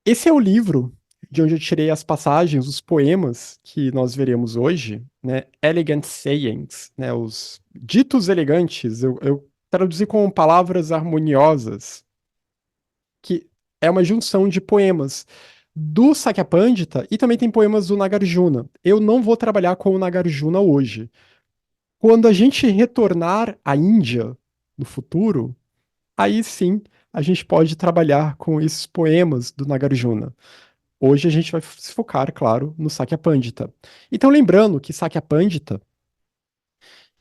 Esse é o livro de onde eu tirei as passagens, os poemas que nós veremos hoje, né? Elegant Sayings, né? Os ditos elegantes. Eu traduzi como palavras harmoniosas, que é uma junção de poemas do Sakya Pandita e também tem poemas do Nagarjuna. Eu não vou trabalhar com o Nagarjuna hoje. Quando a gente retornar à Índia no futuro, aí sim a gente pode trabalhar com esses poemas do Nagarjuna. Hoje a gente vai se focar, claro, no Sakya Pandita. Então, lembrando que Sakya Pandita,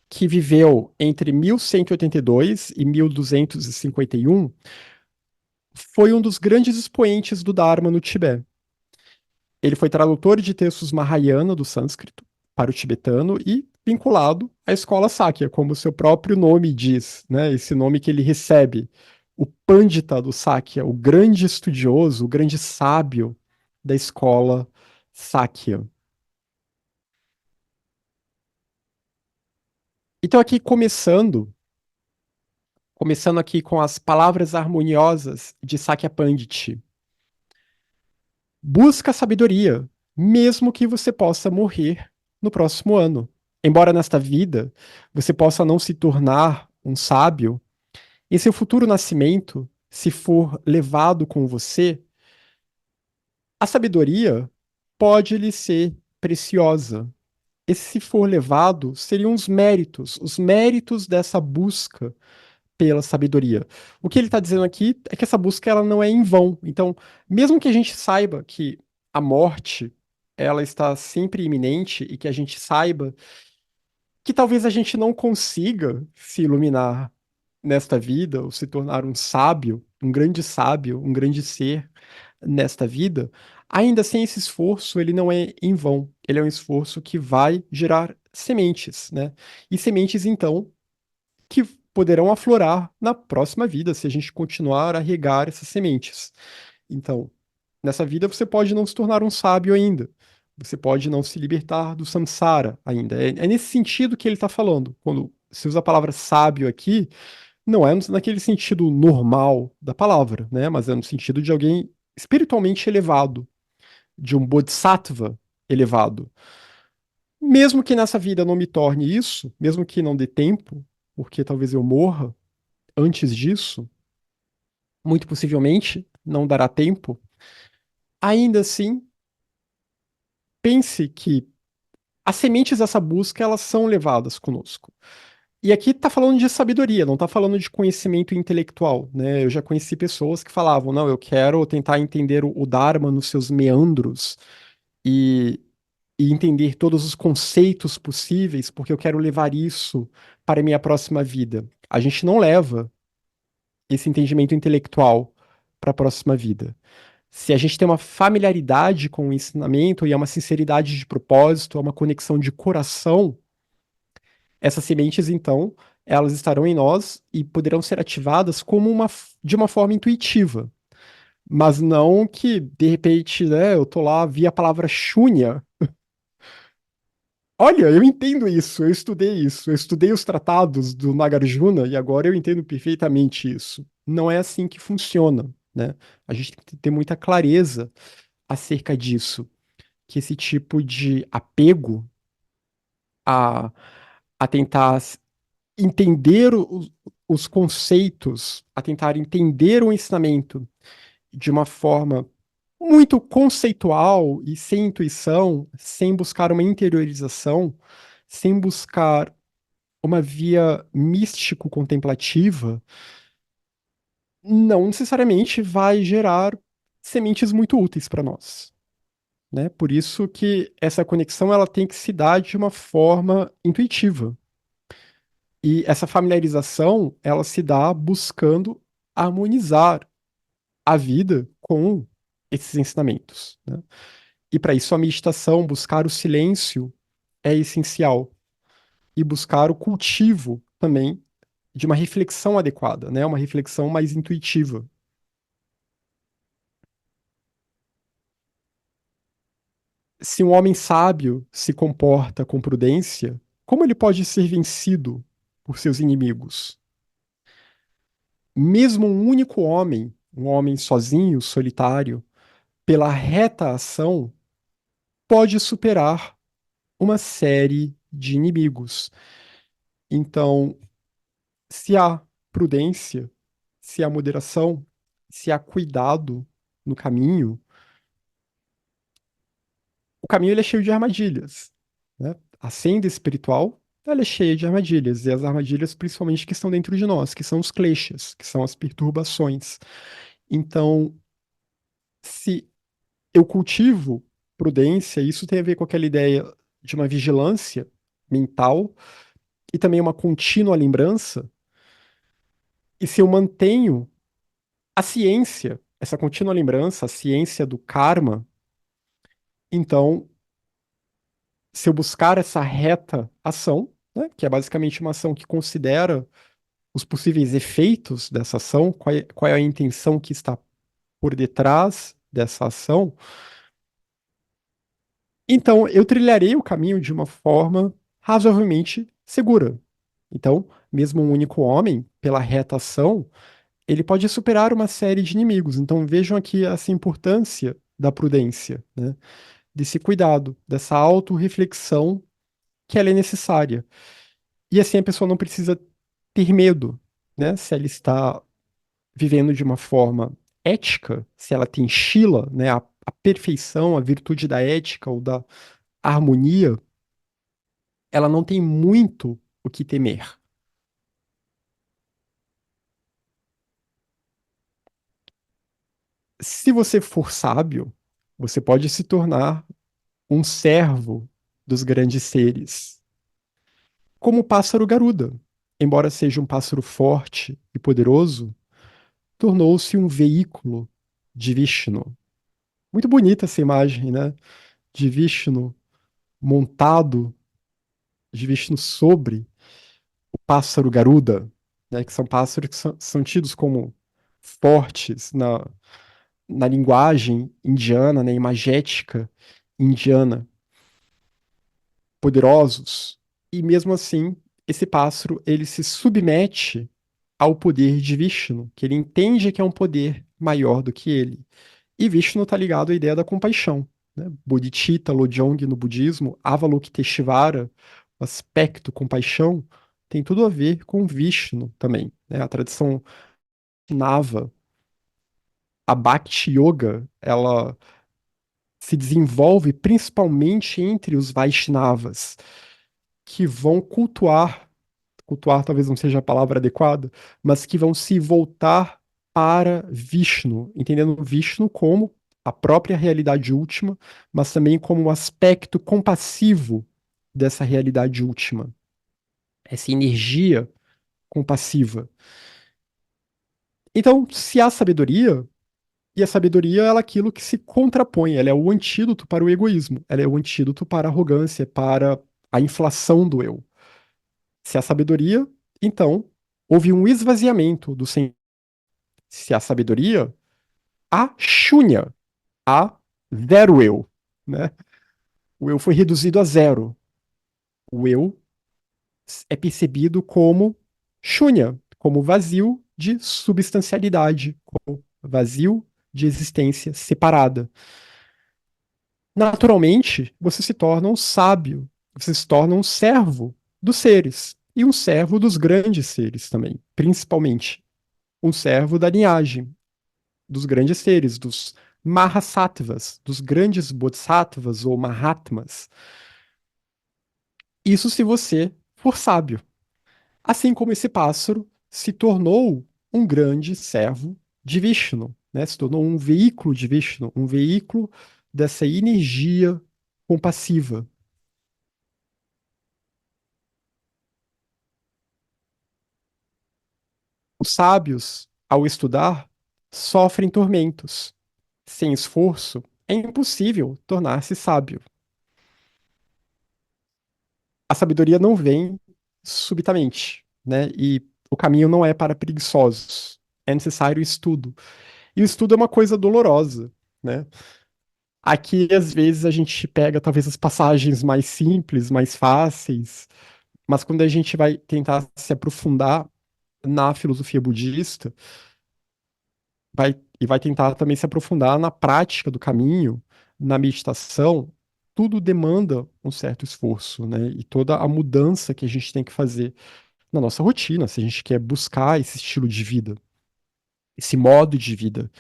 que viveu entre 1182 e 1251, foi um dos grandes expoentes do Dharma no Tibete. Ele foi tradutor de textos Mahayana do sânscrito para o tibetano e vinculado à escola Sakya, como o seu próprio nome diz, né? Esse nome que ele recebe, o Pandita do Sakya, o grande estudioso, o grande sábio da escola Sakya. Então aqui começando aqui com as palavras harmoniosas de Sakya Pandit. Busca a sabedoria, mesmo que você possa morrer no próximo ano. Embora nesta vida você possa não se tornar um sábio, em seu futuro nascimento, se for levado com você, a sabedoria pode lhe ser preciosa. E se for levado, seriam os méritos dessa busca pela sabedoria. O que ele está dizendo aqui é que essa busca ela não é em vão. Então, mesmo que a gente saiba que a morte ela está sempre iminente e que a gente saiba que talvez a gente não consiga se iluminar nesta vida ou se tornar um sábio, um grande ser nesta vida, ainda assim esse esforço ele não é em vão. Ele é um esforço que vai gerar sementes, né? E sementes então que poderão aflorar na próxima vida, se a gente continuar a regar essas sementes. Então, nessa vida você pode não se tornar um sábio ainda. Você pode não se libertar do samsara ainda. É nesse sentido que ele está falando. Quando se usa a palavra sábio aqui, não é naquele sentido normal da palavra, né? Mas é no sentido de alguém espiritualmente elevado, de um bodhisattva elevado. Mesmo que nessa vida não me torne isso, mesmo que não dê tempo, porque talvez eu morra, antes disso, muito possivelmente não dará tempo, ainda assim, pense que as sementes dessa busca elas são levadas conosco. E aqui está falando de sabedoria, não está falando de conhecimento intelectual, né? Eu já conheci pessoas que falavam, não, eu quero tentar entender o Dharma nos seus meandros e, e entender todos os conceitos possíveis, porque eu quero levar isso para a minha próxima vida. A gente não leva esse entendimento intelectual para a próxima vida. Se a gente tem uma familiaridade com o ensinamento e é uma sinceridade de propósito, é uma conexão de coração, essas sementes, então, elas estarão em nós e poderão ser ativadas como de uma forma intuitiva. Mas não que, de repente, né, eu tô lá, vi a palavra Shunya. Olha, eu entendo isso, eu estudei os tratados do Nagarjuna e agora eu entendo perfeitamente isso. Não é assim que funciona, né? A gente tem que ter muita clareza acerca disso, que esse tipo de apego a, a tentar entender os conceitos, a tentar entender o ensinamento de uma forma muito conceitual e sem intuição, sem buscar uma interiorização, sem buscar uma via místico-contemplativa, não necessariamente vai gerar sementes muito úteis para nós, né? Por isso que essa conexão ela tem que se dar de uma forma intuitiva. E essa familiarização, ela se dá buscando harmonizar a vida com esses ensinamentos, né? E para isso a meditação, buscar o silêncio é essencial. E buscar o cultivo também de uma reflexão adequada, né? Uma reflexão mais intuitiva. Se um homem sábio se comporta com prudência, como ele pode ser vencido por seus inimigos? Mesmo um único homem, um homem sozinho, solitário, pela reta ação, pode superar uma série de inimigos. Então, se há prudência, se há moderação, se há cuidado no caminho, o caminho ele é cheio de armadilhas, né? A senda espiritual, ela é cheia de armadilhas, e as armadilhas principalmente que estão dentro de nós, que são os kleshas, que são as perturbações. Então, se eu cultivo prudência, isso tem a ver com aquela ideia de uma vigilância mental e também uma contínua lembrança, e se eu mantenho a ciência, essa contínua lembrança, a ciência do karma, então, se eu buscar essa reta ação, né, que é basicamente uma ação que considera os possíveis efeitos dessa ação, qual é a intenção que está por detrás dessa ação, então eu trilharei o caminho de uma forma razoavelmente segura. Então, mesmo um único homem, pela reta ação, ele pode superar uma série de inimigos. Então, vejam aqui essa importância da prudência, né? Desse cuidado, dessa autorreflexão que ela é necessária. E assim a pessoa não precisa ter medo, né? Se ela está vivendo de uma forma ética, se ela tem Shila, né? A perfeição, a virtude da ética ou da harmonia, ela não tem muito o que temer. Se você for sábio, você pode se tornar um servo dos grandes seres, como o pássaro Garuda. Embora seja um pássaro forte e poderoso, tornou-se um veículo de Vishnu. Muito bonita essa imagem, né? De Vishnu montado, de Vishnu sobre o pássaro Garuda, né? Que são pássaros que são tidos como fortes na linguagem indiana, né? Imagética indiana, poderosos. E mesmo assim, esse pássaro, ele se submete ao poder de Vishnu, que ele entende que é um poder maior do que ele. E Vishnu está ligado à ideia da compaixão, né? Bodhicitta, Lojong no budismo, Avalokiteshvara, o aspecto compaixão, tem tudo a ver com Vishnu também, né? A tradição Nava, a Bhakti Yoga, ela se desenvolve principalmente entre os Vaishnavas, que vão cultuar talvez não seja a palavra adequada, mas que vão se voltar para Vishnu, entendendo Vishnu como a própria realidade última, mas também como um aspecto compassivo dessa realidade última, essa energia compassiva. Então, se há sabedoria, e a sabedoria ela é aquilo que se contrapõe, ela é o antídoto para o egoísmo, ela é o antídoto para a arrogância, para a inflação do eu. Se há sabedoria, então houve um esvaziamento do sentimento. Se há sabedoria, há shunya, há zero eu, né? O eu foi reduzido a zero. O eu é percebido como shunya, como vazio de substancialidade, como vazio de existência separada. Naturalmente, você se torna um sábio, você se torna um servo dos seres e um servo dos grandes seres também, principalmente um servo da linhagem dos grandes seres, dos Mahasattvas, dos grandes Bodhisattvas ou Mahatmas. Isso se você for sábio. Assim como esse pássaro se tornou um grande servo de Vishnu, né? Se tornou um veículo de Vishnu, um veículo dessa energia compassiva. Os sábios, ao estudar, sofrem tormentos. Sem esforço, é impossível tornar-se sábio. A sabedoria não vem subitamente, né? E o caminho não é para preguiçosos. É necessário estudo. E o estudo é uma coisa dolorosa, né? Aqui, às vezes, a gente pega talvez as passagens mais simples, mais fáceis, mas quando a gente vai tentar se aprofundar na filosofia budista, vai tentar também se aprofundar na prática do caminho, na meditação, tudo demanda um certo esforço, né? E toda a mudança que a gente tem que fazer na nossa rotina, se a gente quer buscar esse estilo de vida, esse modo de vida.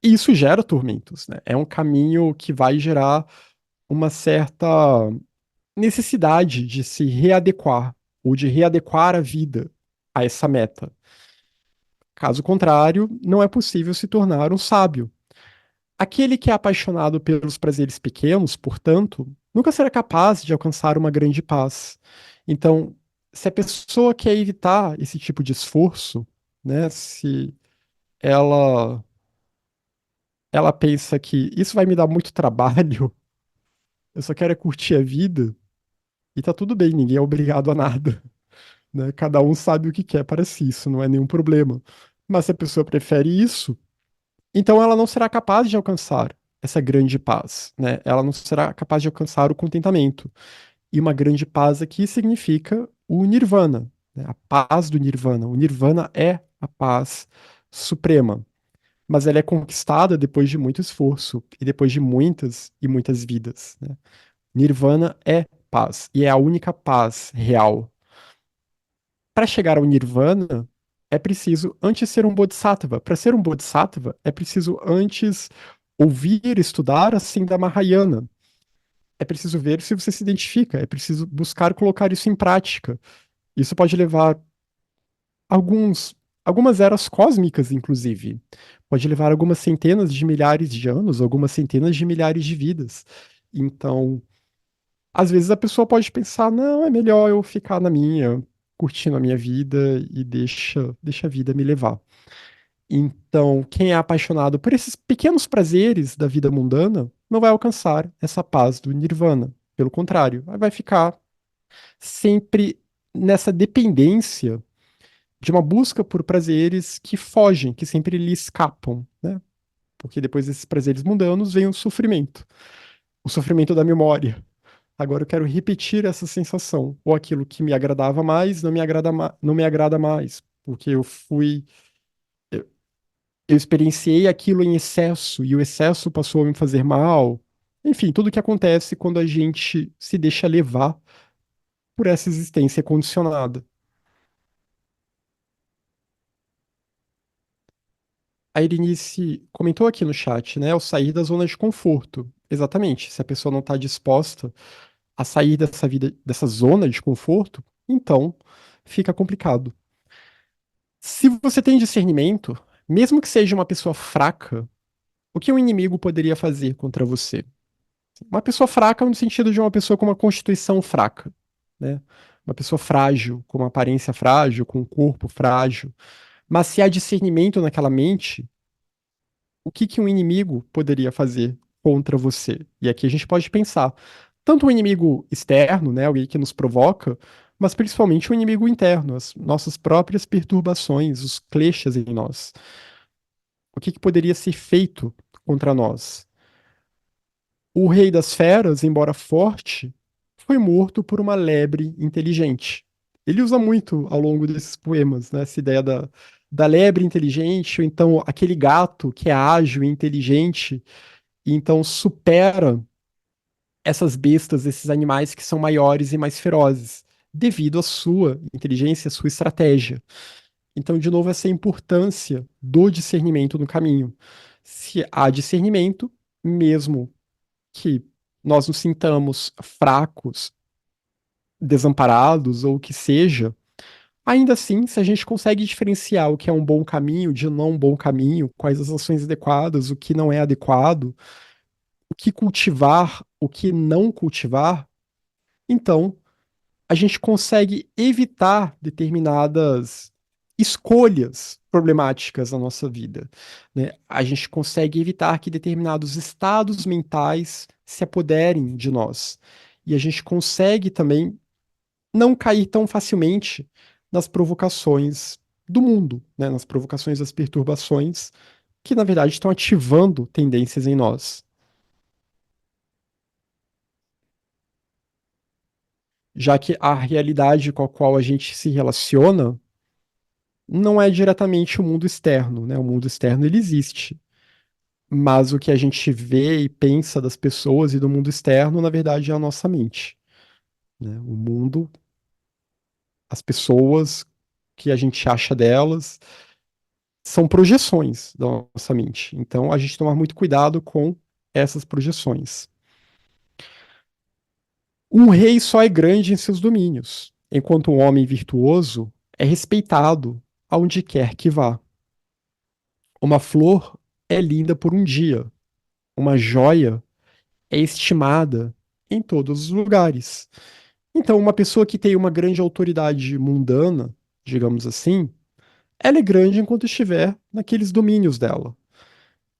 E isso gera tormentos, né? É um caminho que vai gerar uma certa necessidade de se readequar, ou de readequar a vida a essa meta. Caso contrário, não é possível se tornar um sábio. Aquele que é apaixonado pelos prazeres pequenos, portanto, nunca será capaz de alcançar uma grande paz. Então, se a pessoa quer evitar esse tipo de esforço, né, se ela ela pensa que isso vai me dar muito trabalho, eu só quero é curtir a vida, e tá tudo bem, ninguém é obrigado a nada, né? Cada um sabe o que quer para si, isso não é nenhum problema. Mas se a pessoa prefere isso, então ela não será capaz de alcançar essa grande paz, né? Ela não será capaz de alcançar o contentamento. E uma grande paz aqui significa o nirvana, né? A paz do nirvana. O nirvana é a paz suprema, mas ela é conquistada depois de muito esforço e depois de muitas e muitas vidas, né? Nirvana é paz e é a única paz real. Para chegar ao nirvana, é preciso antes ser um bodhisattva. Para ser um bodhisattva, é preciso antes ouvir, estudar assim da Mahayana. É preciso ver se você se identifica, é preciso buscar colocar isso em prática. Isso pode levar alguns, algumas eras cósmicas, inclusive. Pode levar algumas centenas de milhares de anos, algumas centenas de milhares de vidas. Então, às vezes a pessoa pode pensar, não, é melhor eu ficar na minha, curtindo a minha vida e deixa a vida me levar. Então, quem é apaixonado por esses pequenos prazeres da vida mundana não vai alcançar essa paz do nirvana. Pelo contrário, vai ficar sempre nessa dependência de uma busca por prazeres que fogem, que sempre lhe escapam, né? Porque depois desses prazeres mundanos vem o sofrimento da memória. Agora eu quero repetir essa sensação, ou aquilo que me agradava mais não me agrada mais, porque eu experienciei aquilo em excesso e o excesso passou a me fazer mal. Enfim, tudo o que acontece quando a gente se deixa levar por essa existência condicionada. A Irinice comentou aqui no chat, né? O sair da zona de conforto. Exatamente. Se a pessoa não está disposta a sair dessa vida, dessa zona de conforto, então fica complicado. Se você tem discernimento, mesmo que seja uma pessoa fraca, o que um inimigo poderia fazer contra você? Uma pessoa fraca no sentido de uma pessoa com uma constituição fraca, né? Uma pessoa frágil, com uma aparência frágil, com um corpo frágil. Mas se há discernimento naquela mente, o que que um inimigo poderia fazer contra você? E aqui a gente pode pensar tanto o inimigo externo, né, alguém que nos provoca, mas principalmente o inimigo interno, as nossas próprias perturbações, os kleshas em nós. O que que poderia ser feito contra nós? O rei das feras, embora forte, foi morto por uma lebre inteligente. Ele usa muito ao longo desses poemas, né, essa ideia da lebre inteligente, ou então aquele gato que é ágil e inteligente, e então supera essas bestas, esses animais que são maiores e mais ferozes, devido à sua inteligência, à sua estratégia. Então, de novo, essa importância do discernimento no caminho. Se há discernimento, mesmo que nós nos sintamos fracos, desamparados ou o que seja, ainda assim, se a gente consegue diferenciar o que é um bom caminho de não um bom caminho, quais as ações adequadas, o que não é adequado, o que cultivar, o que não cultivar, então a gente consegue evitar determinadas escolhas problemáticas na nossa vida, né? A gente consegue evitar que determinados estados mentais se apoderem de nós. E a gente consegue também não cair tão facilmente nas provocações do mundo, né? Nas provocações das perturbações que, na verdade, estão ativando tendências em nós. Já que a realidade com a qual a gente se relaciona não é diretamente o mundo externo, né? O mundo externo ele existe, mas o que a gente vê e pensa das pessoas e do mundo externo, na verdade, é a nossa mente, né? O mundo, as pessoas que a gente acha delas são projeções da nossa mente. Então, a gente tomar muito cuidado com essas projeções. Um rei só é grande em seus domínios, enquanto um homem virtuoso é respeitado aonde quer que vá. Uma flor é linda por um dia, uma joia é estimada em todos os lugares. Então, uma pessoa que tem uma grande autoridade mundana, digamos assim, ela é grande enquanto estiver naqueles domínios dela.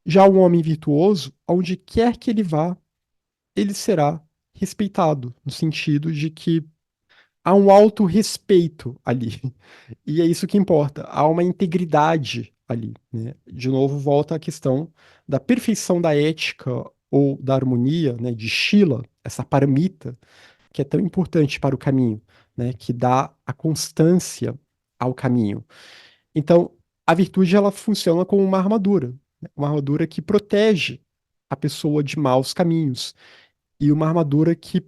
Já um homem virtuoso, aonde quer que ele vá, ele será respeitado, no sentido de que há um alto respeito ali. E é isso que importa. Há uma integridade ali, né? De novo, volta à questão da perfeição da ética ou da harmonia, né? De Shila, essa paramita, que é tão importante para o caminho, né? Que dá a constância ao caminho. Então, a virtude ela funciona como uma armadura, né? Uma armadura que protege a pessoa de maus caminhos e uma armadura que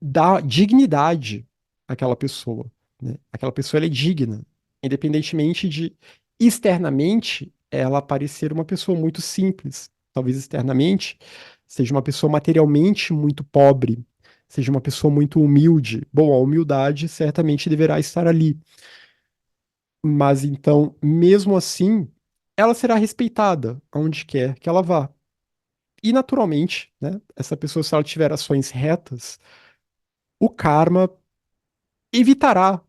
dá dignidade àquela pessoa, né? Aquela pessoa ela é digna, independentemente de externamente ela parecer uma pessoa muito simples, talvez externamente seja uma pessoa materialmente muito pobre, seja uma pessoa muito humilde. Bom, a humildade certamente deverá estar ali, mas então, mesmo assim, ela será respeitada aonde quer que ela vá. E naturalmente, né, essa pessoa, se ela tiver ações retas, o karma evitará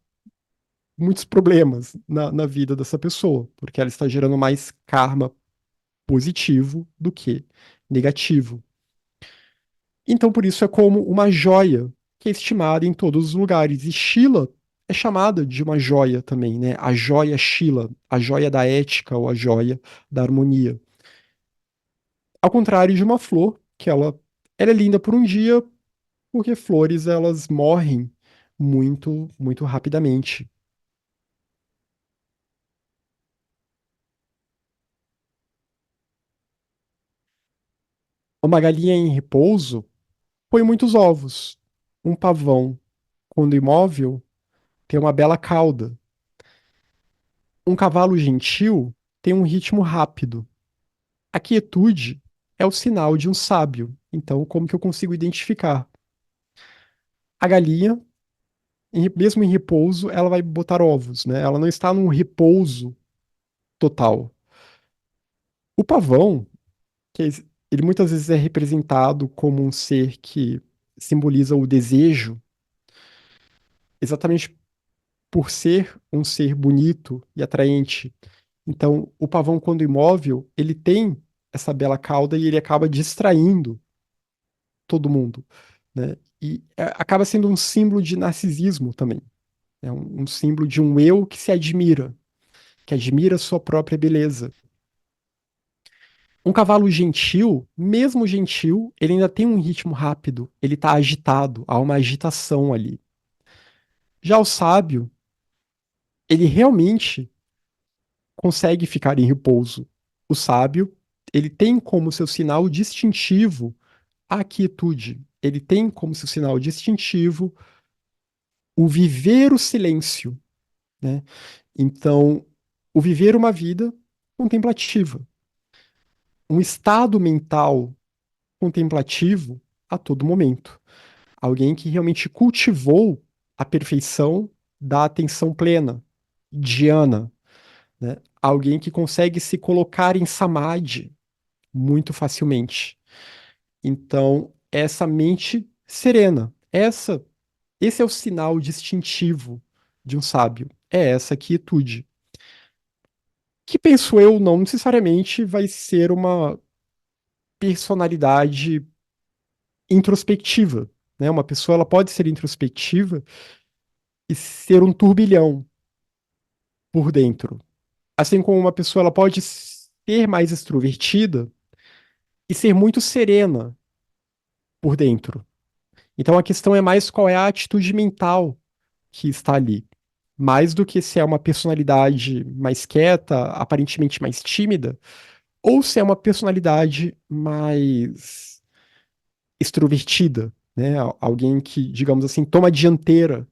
muitos problemas na vida dessa pessoa, porque ela está gerando mais karma positivo do que negativo. Então, por isso é como uma joia que é estimada em todos os lugares. E Shila é chamada de uma joia também, né? A joia Shila, a joia da ética ou a joia da harmonia. Ao contrário de uma flor, que ela é linda por um dia, porque flores elas morrem muito rapidamente. Uma galinha em repouso põe muitos ovos. Um pavão, quando imóvel, tem uma bela cauda. Um cavalo gentil tem um ritmo rápido. A quietude é o sinal de um sábio. Então, como que eu consigo identificar? A galinha, mesmo em repouso, ela vai botar ovos, né? Ela não está num repouso total. O pavão, que ele muitas vezes é representado como um ser que simboliza o desejo, exatamente por ser um ser bonito e atraente. Então, o pavão, quando imóvel, ele tem essa bela cauda e ele acaba distraindo todo mundo, né? E acaba sendo um símbolo de narcisismo também. É um símbolo de um eu que admira sua própria beleza. Um cavalo gentil, mesmo gentil, ele ainda tem um ritmo rápido, ele está agitado, há uma agitação ali. Já o sábio, ele realmente consegue ficar em repouso. O sábio, ele tem como seu sinal distintivo a quietude. Ele tem como seu sinal distintivo o viver o silêncio, né? Então, o viver uma vida contemplativa, um estado mental contemplativo a todo momento. Alguém que realmente cultivou a perfeição da atenção plena, dhyana, né? Alguém que consegue se colocar em samadhi muito facilmente. Então, essa mente serena, esse é o sinal distintivo de um sábio, é essa quietude. Que penso eu, não necessariamente vai ser uma personalidade introspectiva, né? Uma pessoa ela pode ser introspectiva e ser um turbilhão por dentro. Assim como uma pessoa ela pode ser mais extrovertida e ser muito serena por dentro. Então a questão é mais qual é a atitude mental que está ali. mais do que se é uma personalidade mais quieta, aparentemente mais tímida, ou se é uma personalidade mais extrovertida, né? Alguém que, digamos assim, toma a dianteira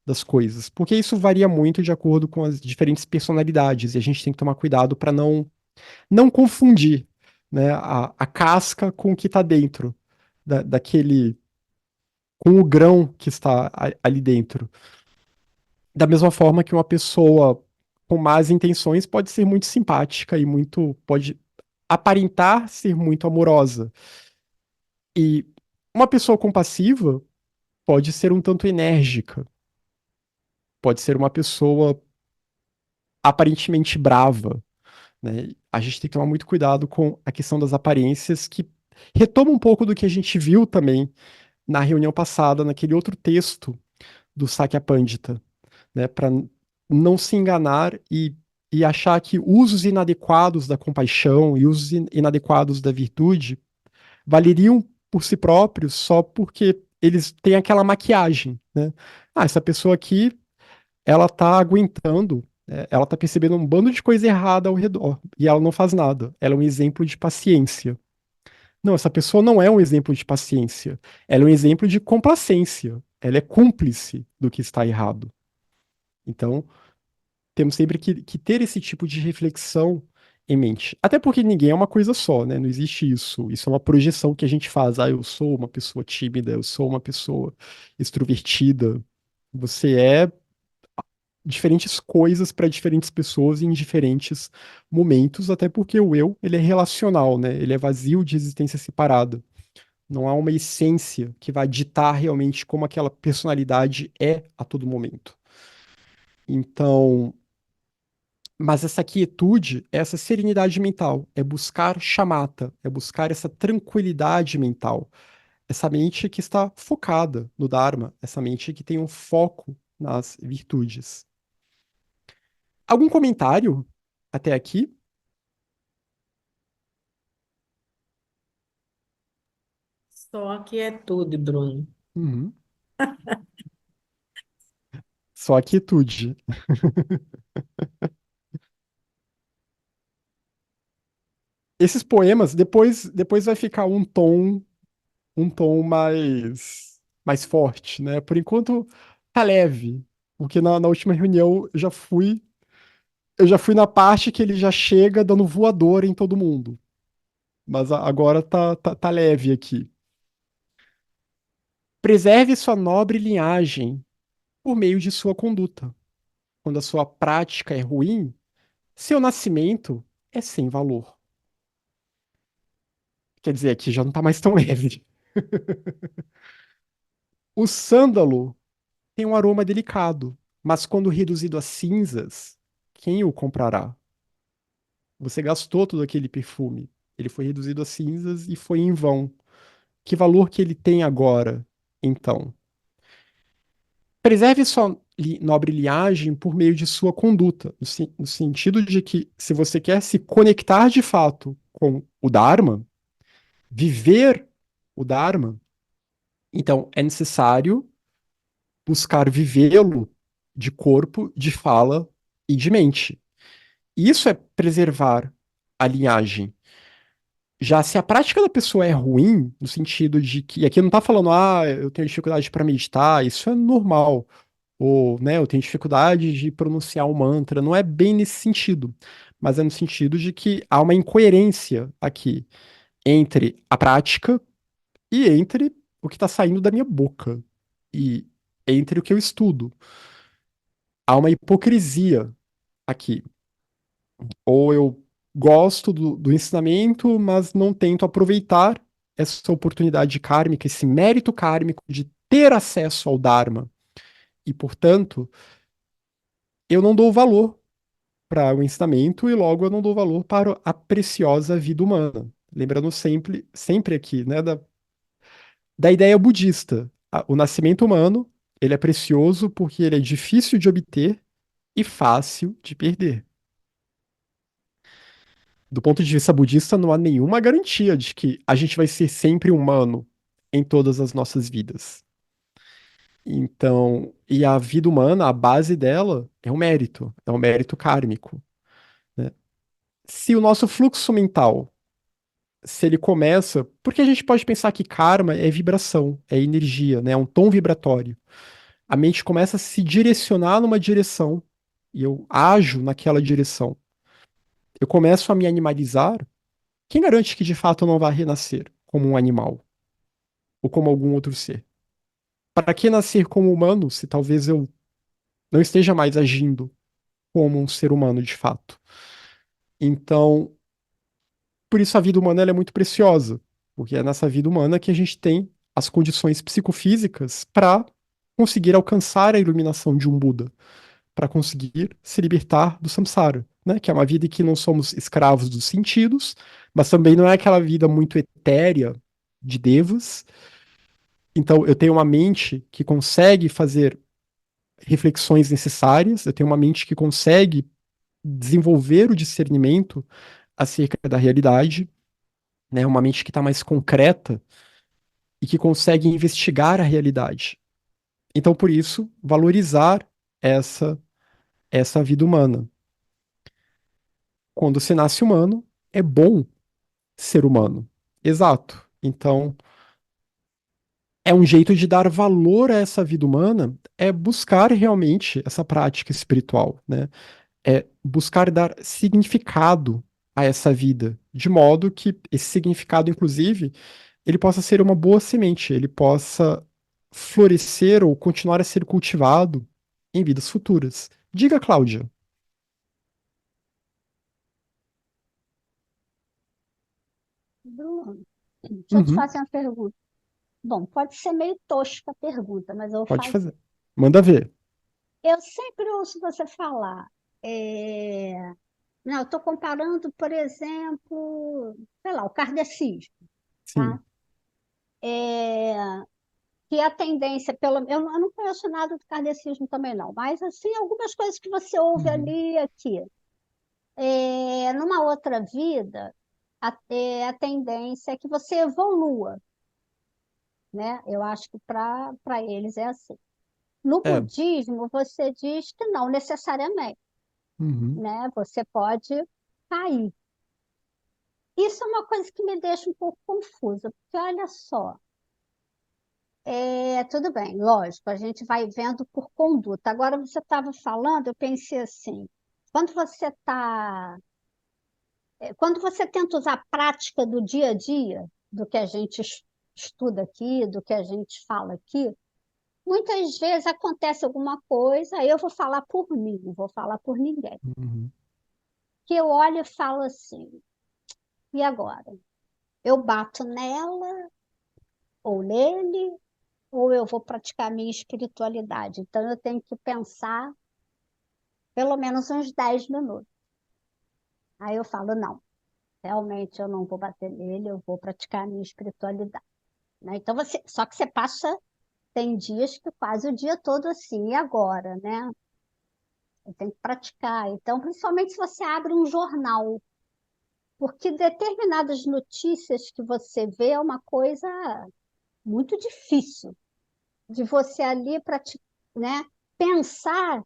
das coisas. Porque isso varia muito de acordo com as diferentes personalidades, e a gente tem que tomar cuidado para não confundir, né, a casca com o que está dentro daquele, com o grão que está ali dentro. Da mesma forma que uma pessoa com más intenções pode ser muito simpática e muito pode aparentar ser muito amorosa. E uma pessoa compassiva pode ser um tanto enérgica, pode ser uma pessoa aparentemente brava, né? A gente tem que tomar muito cuidado com a questão das aparências, que retoma um pouco do que a gente viu também na reunião passada, naquele outro texto do Sakya Pandita, né? Para não se enganar e achar que usos inadequados da compaixão e usos inadequados da virtude valeriam por si próprios só porque eles têm aquela maquiagem, né? Ah, essa pessoa aqui, ela tá aguentando, ela tá percebendo um bando de coisa errada ao redor e ela não faz nada. Ela é um exemplo de paciência. Não, essa pessoa não é um exemplo de paciência. Ela é um exemplo de complacência. Ela é cúmplice do que está errado. Então, temos sempre que ter esse tipo de reflexão em mente. Até porque ninguém é uma coisa só, né? Não existe isso. Isso é uma projeção que a gente faz. Ah, eu sou uma pessoa tímida, eu sou uma pessoa extrovertida. Você é diferentes coisas para diferentes pessoas em diferentes momentos, até porque o eu, ele é relacional, né? Ele é vazio de existência separada. Não há uma essência que vai ditar realmente como aquela personalidade é a todo momento. Então, mas essa quietude, essa serenidade mental, é buscar chamata, é buscar essa tranquilidade mental, essa mente que está focada no Dharma, essa mente que tem um foco nas virtudes. Algum comentário até aqui? Só a quietude, Bruno. Uhum. Só a quietude. Esses poemas, depois vai ficar um tom mais forte, né? Por enquanto tá leve, porque na última reunião eu já fui na parte que ele já chega dando voador em todo mundo. Mas agora tá leve aqui. Preserve sua nobre linhagem por meio de sua conduta. Quando a sua prática é ruim, seu nascimento é sem valor. Quer dizer, aqui já não tá mais tão leve. O sândalo tem um aroma delicado, mas quando reduzido a cinzas, quem o comprará? Você gastou todo aquele perfume. Ele foi reduzido a cinzas e foi em vão. Que valor que ele tem agora, então? Preserve sua nobre linhagem por meio de sua conduta, no sentido de que, se você quer se conectar de fato com o Dharma, viver o Dharma, então é necessário buscar vivê-lo de corpo, de fala e de mente. Isso é preservar a linhagem. Já se a prática da pessoa é ruim, no sentido de que, e aqui não tá falando, ah, eu tenho dificuldade para meditar, isso é normal. Ou, né, eu tenho dificuldade de pronunciar o mantra. Não é bem nesse sentido, mas é no sentido de que há uma incoerência aqui entre a prática e entre o que está saindo da minha boca e entre o que eu estudo. Há uma hipocrisia aqui. Ou eu gosto do ensinamento, mas não tento aproveitar essa oportunidade kármica, esse mérito kármico de ter acesso ao Dharma. E, portanto, eu não dou valor para o ensinamento e logo eu não dou valor para a preciosa vida humana. Lembrando sempre aqui, né, da ideia budista. O nascimento humano, ele é precioso porque ele é difícil de obter e fácil de perder. Do ponto de vista budista, não há nenhuma garantia de que a gente vai ser sempre humano em todas as nossas vidas. Então, E a vida humana, a base dela é um mérito kármico, né? Se o nosso fluxo mental, se ele começa, porque a gente pode pensar que karma é vibração, é energia, né? É um tom vibratório. A mente começa a se direcionar numa direção e eu ajo naquela direção. Eu começo a me animalizar. Quem garante que de fato eu não vá renascer como um animal ou como algum outro ser? Para que nascer como humano se talvez eu não esteja mais agindo como um ser humano de fato? Então, por isso a vida humana ela é muito preciosa, porque é nessa vida humana que a gente tem as condições psicofísicas para conseguir alcançar a iluminação de um Buda, para conseguir se libertar do samsara, né? Que é uma vida em que não somos escravos dos sentidos, mas também não é aquela vida muito etérea de devas. Então, eu tenho uma mente que consegue fazer reflexões necessárias, eu tenho uma mente que consegue desenvolver o discernimento acerca da realidade, né? Uma mente que está mais concreta e que consegue investigar a realidade. Então, por isso, valorizar essa essa vida humana. Quando se nasce humano, é bom ser humano. Exato. Então, é um jeito de dar valor a essa vida humana, é buscar realmente essa prática espiritual, né? É buscar dar significado a essa vida, de modo que esse significado, inclusive, ele possa ser uma boa semente, ele possa florescer ou continuar a ser cultivado em vidas futuras. Diga, Cláudia. Bruno, deixa eu te Uhum, fazer uma pergunta. Bom, pode ser meio tosca a pergunta, mas eu vou pode fazer. fazer. Manda ver. Eu sempre ouço você falar. Não, eu estou comparando, por exemplo, sei lá, o kardecismo, Sim. tá? É, que a tendência, eu não conheço nada do kardecismo também não, mas assim, algumas coisas que você ouve Uhum. ali e aqui. Numa outra vida, a tendência é que você evolua, né? Eu acho que para eles é assim. No É. budismo, você diz que não necessariamente, Uhum. né? Você pode cair. Isso é uma coisa que me deixa um pouco confusa, porque olha só, tudo bem, lógico, a gente vai vendo por conduta. Agora você estava falando, eu pensei assim, quando você está, quando você tenta usar a prática do dia a dia, do que a gente estuda aqui, do que a gente fala aqui, muitas vezes acontece alguma coisa, aí eu vou falar por mim, não vou falar por ninguém. Uhum. Que eu olho e falo assim, e agora? Eu bato nela ou nele, ou eu vou praticar minha espiritualidade? Então eu tenho que pensar pelo menos uns 10 minutos. Aí eu falo, não, realmente eu não vou bater nele, eu vou praticar a minha espiritualidade. Né? Então só que você passa, tem dias que quase o dia todo assim, e agora, né? Eu tenho que praticar. Então, principalmente se você abre um jornal, porque determinadas notícias que você vê é uma coisa muito difícil de você ali para, né, pensar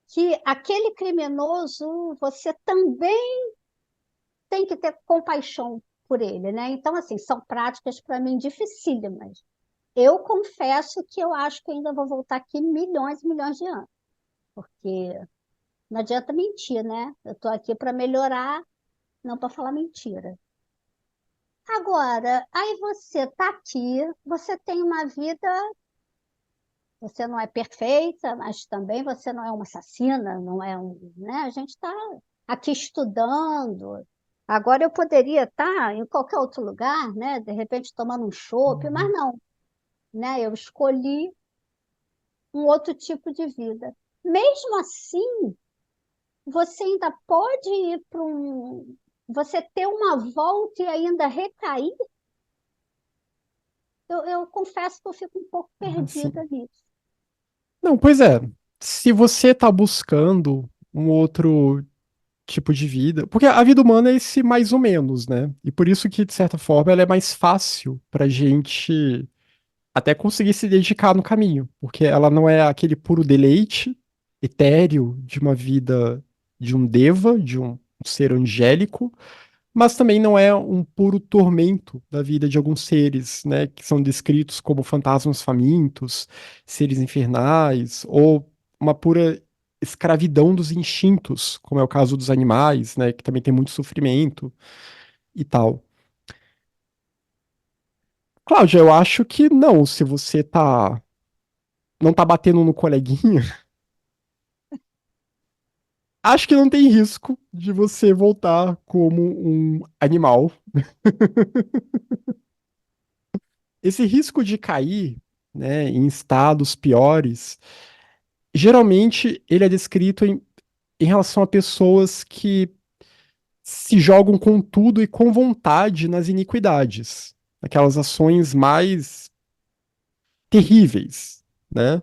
que aquele criminoso você também tem que ter compaixão por ele, né? Então, assim, são práticas para mim dificílimas. Eu confesso que eu acho que ainda vou voltar aqui milhões e milhões de anos, porque não adianta mentir, né? Eu estou aqui para melhorar, não para falar mentira. Agora, aí você está aqui, você tem uma vida, você não é perfeita, mas também você não é uma assassina, não é um, né? A gente está aqui estudando. Agora eu poderia estar em qualquer outro lugar, né? De repente tomando um chopp, mas Uhum. não, né? Eu escolhi um outro tipo de vida. Mesmo assim, você ainda pode ir para um, você ter uma volta e ainda recair. Eu confesso que eu fico um pouco Ah, sim. perdida nisso. Não, pois é. Se você tá buscando um outro tipo de vida, porque a vida humana é esse mais ou menos, né? E por isso que, de certa forma, ela é mais fácil pra gente até conseguir se dedicar no caminho, porque ela não é aquele puro deleite etéreo de uma vida de um deva, de um ser angélico, mas também não é um puro tormento da vida de alguns seres, né, que são descritos como fantasmas famintos, seres infernais, ou uma pura escravidão dos instintos, como é o caso dos animais, né, que também tem muito sofrimento e tal. Cláudia, eu acho que não, se você não tá batendo no coleguinha, acho que não tem risco de você voltar como um animal. Esse risco de cair, né, em estados piores, geralmente ele é descrito em relação a pessoas que se jogam com tudo e com vontade nas iniquidades, aquelas ações mais terríveis, né?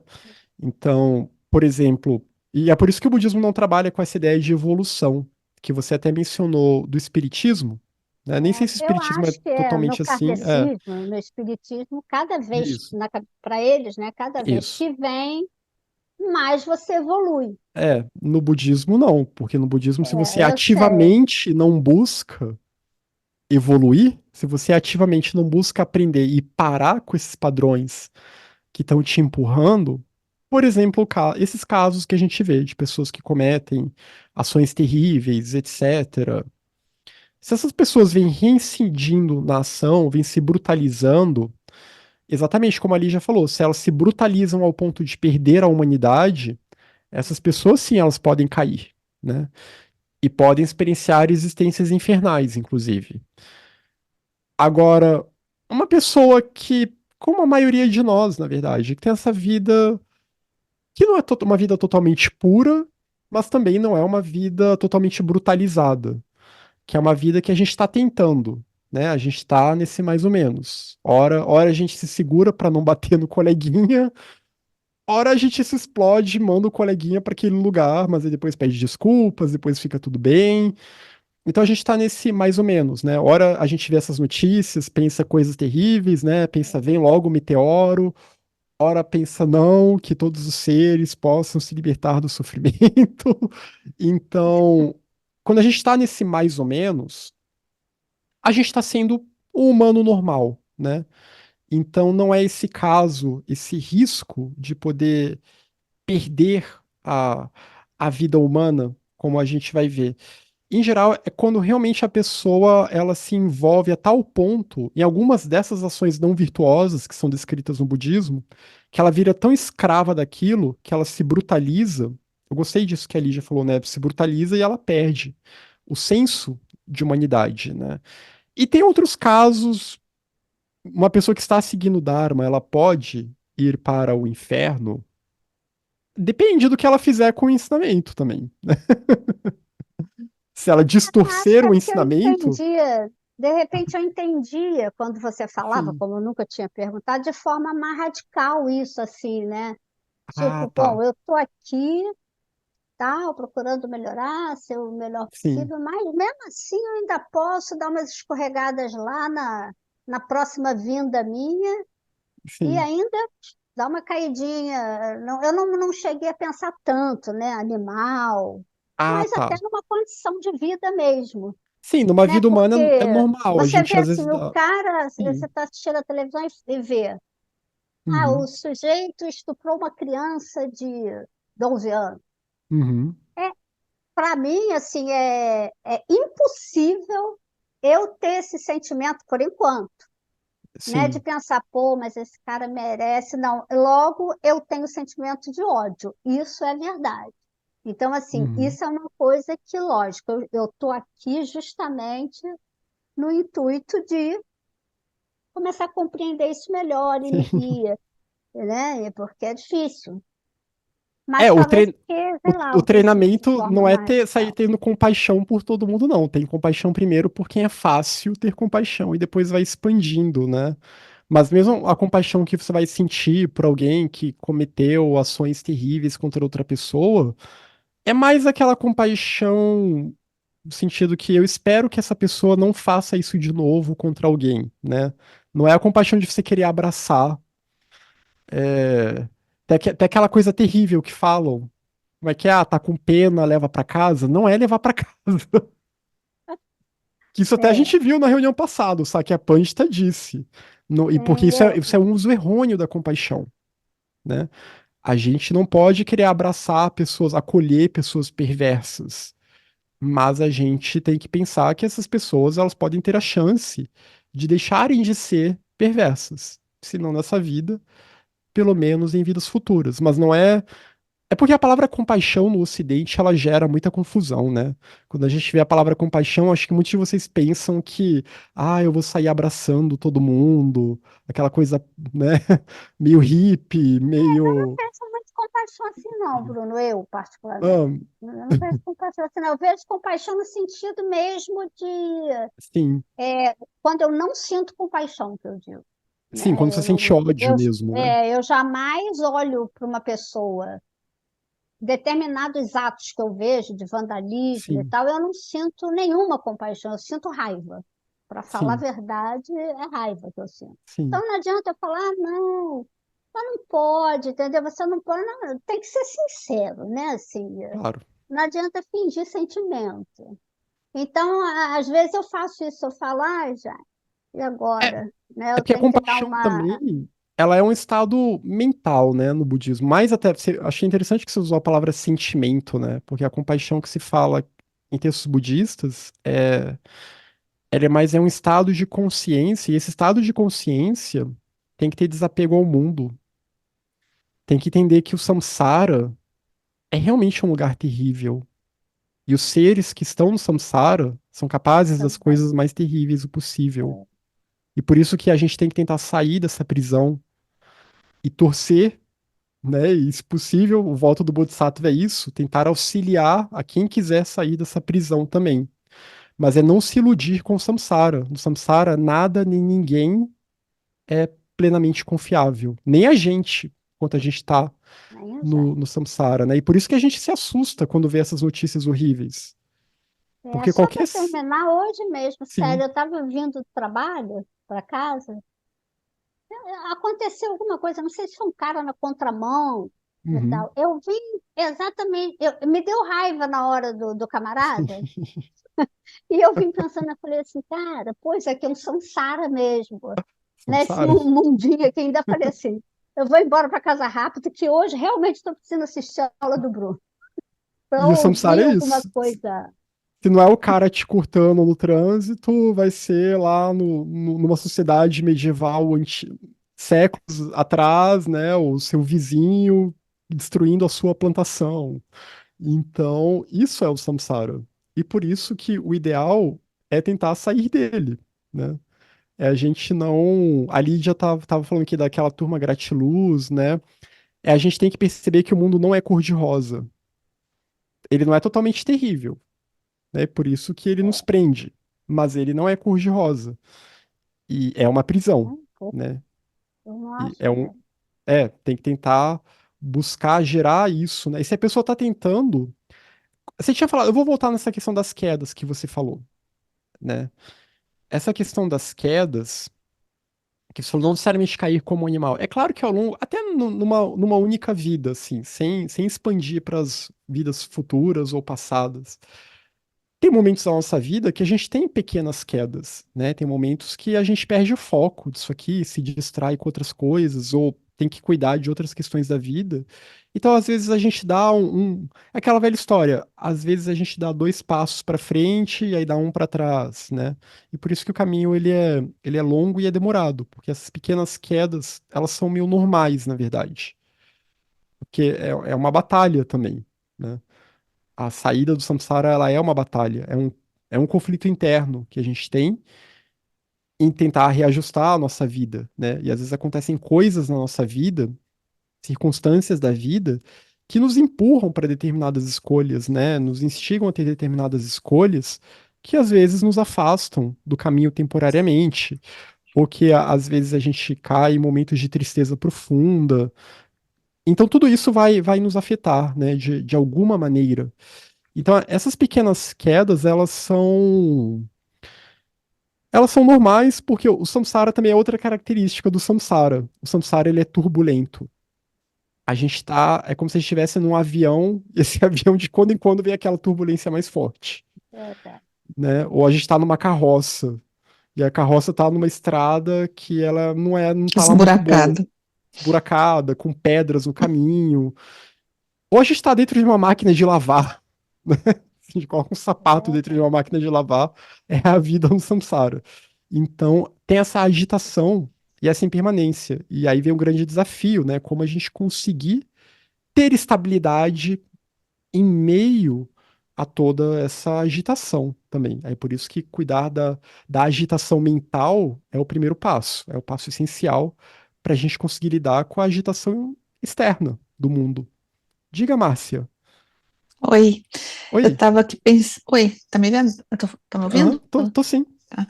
Então, por exemplo, e é por isso que o budismo não trabalha com essa ideia de evolução, que você até mencionou do espiritismo, né? Nem sei se o Eu espiritismo é acho que no totalmente assim. É, kardecismo, no espiritismo, cada vez, isso, para eles, né, cada vez isso. que vem, mais você evolui. É, no budismo não, porque no budismo, se você Eu sei. ativamente não busca evoluir, se você ativamente não busca aprender e parar com esses padrões que estão te empurrando, por exemplo, esses casos que a gente vê de pessoas que cometem ações terríveis, etc. Se essas pessoas vêm reincidindo na ação, vêm se brutalizando, exatamente como a Lígia falou, se elas se brutalizam ao ponto de perder a humanidade, essas pessoas sim, elas podem cair, né? E podem experienciar existências infernais, inclusive. Agora, uma pessoa que, como a maioria de nós, na verdade, que tem essa vida que não é uma vida totalmente pura, mas também não é uma vida totalmente brutalizada, que é uma vida que a gente está tentando, né? A gente está nesse mais ou menos. Ora a gente se segura para não bater no coleguinha, ora a gente se explode, manda o coleguinha para aquele lugar, mas aí depois pede desculpas, depois fica tudo bem. Então a gente está nesse mais ou menos, né? Ora a gente vê essas notícias, pensa coisas terríveis, né? Pensa, vem logo o meteoro. Ora pensa não, que todos os seres possam se libertar do sofrimento. Então, quando a gente está nesse mais ou menos, a gente está sendo um humano normal, né? Então não é esse caso, esse risco de poder perder a vida humana, como a gente vai ver. Em geral, é quando realmente a pessoa ela se envolve a tal ponto em algumas dessas ações não virtuosas que são descritas no budismo, que ela vira tão escrava daquilo que ela se brutaliza. Eu gostei disso que a Lígia falou, né? Se brutaliza e ela perde o senso de humanidade, né? E tem outros casos, uma pessoa que está seguindo o Dharma, ela pode ir para o inferno. Depende do que ela fizer com o ensinamento também. Se ela Acho distorcer que é o porque eu ensinamento, entendia, de repente eu entendia quando você falava, sim. como eu nunca tinha perguntado, de forma mais radical isso, assim, né? Ah, Tipo, tá. bom, eu tô aqui, tal, procurando melhorar, ser o melhor Sim, possível, mas mesmo assim eu ainda posso dar umas escorregadas lá na próxima vinda minha e sim. ainda dar uma caidinha. Não, eu não cheguei a pensar tanto, né? Animal, Ah, mas tá. até numa condição de vida mesmo, Sim, numa né? vida humana Porque é normal. A você gente vê às vezes assim, o dá. cara, você Sim. está assistindo a televisão e vê, o Uhum. sujeito estuprou uma criança de 12 anos. Uhum. Para mim, assim, é impossível eu ter esse sentimento por enquanto, né? De Sim. pensar, pô, mas esse cara merece. Não, logo eu tenho sentimento de ódio. Isso é verdade. Então, assim, Uhum. isso é uma coisa que, lógico, eu estou aqui justamente no intuito de começar a compreender isso melhor Sim. né? Porque é difícil. É, Mas talvez porque, sei lá, o eu pense de treinamento forma não é mais sair radical. tendo compaixão por todo mundo, não. Tem compaixão primeiro por quem é fácil ter compaixão e depois vai expandindo, né? Mas mesmo a compaixão que você vai sentir por alguém que cometeu ações terríveis contra outra pessoa, é mais aquela compaixão no sentido que eu espero que essa pessoa não faça isso de novo contra alguém, né? Não é a compaixão de você querer abraçar, É, tem aquela coisa terrível que falam. Como é que é? Ah, tá com pena, leva pra casa. Não é levar pra casa. Que isso até a É, gente viu na reunião passada, o Saque Pântita disse. E porque sim, isso é um uso errôneo da compaixão, né? A gente não pode querer abraçar pessoas, acolher pessoas perversas, mas a gente tem que pensar que essas pessoas elas podem ter a chance de deixarem de ser perversas, se não nessa vida, pelo menos em vidas futuras. Mas não é é porque a palavra compaixão no Ocidente ela gera muita confusão, né? Quando a gente vê a palavra compaixão, acho que muitos de vocês pensam que, eu vou sair abraçando todo mundo, aquela coisa, né, meio hippie, meio. penso muito compaixão assim, não, Bruno, eu particularmente. Ah, Eu não vejo compaixão assim, não. Eu vejo compaixão no sentido mesmo de sim, quando eu não sinto compaixão, que eu digo. sim, Né? quando você sente ódio mesmo, né? Eu jamais olho para uma pessoa, determinados atos que eu vejo de vandalismo e Sim, tal, eu não sinto nenhuma compaixão, eu sinto raiva. Para falar a sim, verdade, é raiva que eu sinto. Então sim, não adianta eu falar, não, mas não pode, entendeu? Você não pode, não, tem que ser sincero, né? Assim, claro. não adianta fingir sentimento. Então, às vezes eu faço isso, eu falo, já, e É, agora? Né? é Eu porque a tenho que dar compaixão uma. também, ela é um estado mental, né, no budismo. Mas até, achei interessante que você usou a palavra sentimento, né? Porque a compaixão que se fala em textos budistas ela é mais um estado de consciência, e esse estado de consciência tem que ter desapego ao mundo. Tem que entender que o samsara é realmente um lugar terrível. E os seres que estão no samsara são capazes das coisas mais terríveis o possível. E por isso que a gente tem que tentar sair dessa prisão e torcer, né? E, se possível, o voto do Bodhisattva é isso, tentar auxiliar a quem quiser sair dessa prisão também. Mas é não se iludir com o samsara. No samsara, nada nem ninguém é plenamente confiável. Nem a gente, enquanto a gente está Nem a no gente. samsara, né? E por isso que a gente se assusta quando vê essas notícias horríveis. É, Porque só qualquer. para terminar, hoje mesmo, sério, Sim. eu estava vindo do trabalho para casa, aconteceu alguma coisa, não sei se foi um cara na contramão e Uhum. tal. Eu vim exatamente, me deu raiva na hora do camarada, e eu vim pensando, eu falei assim, cara, pô, isso aqui é um samsara mesmo, nesse Samsara. mundinho aqui, ainda falei assim, eu vou embora para casa rápido, que hoje realmente estou precisando assistir a aula do Bruno, para E o samsara ouvir é alguma isso. coisa. Se não é o cara te cortando no trânsito, vai ser lá numa sociedade medieval séculos atrás, né? O seu vizinho destruindo a sua plantação. Então, isso é o samsara. E por isso que o ideal é tentar sair dele, né? É a gente não. A Lídia tava falando aqui daquela turma gratiluz, né? É a gente tem que perceber que o mundo não é cor-de-rosa. Ele não é totalmente terrível, né? Por isso que ele nos prende. Mas ele não é cor-de-rosa. E é uma prisão, Pô, né? eu não E acho, não. tem que tentar buscar gerar isso, né? E se a pessoa tá tentando. Você tinha falado, eu vou voltar nessa questão das quedas que você falou, né? Essa questão das quedas, que você falou, não necessariamente cair como um animal. É claro que ao longo, até numa única vida, assim, sem expandir para as vidas futuras ou passadas. Tem momentos da nossa vida que a gente tem pequenas quedas, né? Tem momentos que a gente perde o foco disso aqui, se distrai com outras coisas, ou tem que cuidar de outras questões da vida. Então, às vezes, a gente dá é aquela velha história, às vezes a gente dá dois passos para frente e aí dá um para trás, né? E por isso que o caminho ele é longo e é demorado, porque essas pequenas quedas, elas são meio normais, na verdade. Porque é uma batalha também, né? A saída do samsara ela é uma batalha, é um conflito interno que a gente tem em tentar reajustar a nossa vida, né? E às vezes acontecem coisas na nossa vida, circunstâncias da vida, que nos empurram para determinadas escolhas, né? Nos instigam a ter determinadas escolhas que às vezes nos afastam do caminho temporariamente, ou que às vezes a gente cai em momentos de tristeza profunda. Então tudo isso vai nos afetar, né? De alguma maneira. Então, essas pequenas quedas, elas Elas são normais porque o samsara também é outra característica do samsara. O samsara ele é turbulento. A gente tá, é como se a gente estivesse num avião, e esse avião de quando em quando vem aquela turbulência mais forte, Verdade. né? Ou a gente tá numa carroça, e a carroça tá numa estrada que ela não tá lá muito boa, Esburacado. esburacada, com pedras no caminho. Ou a gente tá dentro de uma máquina de lavar, né? A gente coloca um sapato dentro de uma máquina de lavar, é a vida no samsara. Então, tem essa agitação e essa impermanência. E aí vem um grande desafio, né? Como a gente conseguir ter estabilidade em meio a toda essa agitação também. É por isso que cuidar da agitação mental é o primeiro passo, é o passo essencial para a gente conseguir lidar com a agitação externa do mundo. Diga, Márcia. Oi, eu Oi. tava aqui pensando. Oi, tá me vendo? Tá me Aham, ouvindo? tô sim. Tá.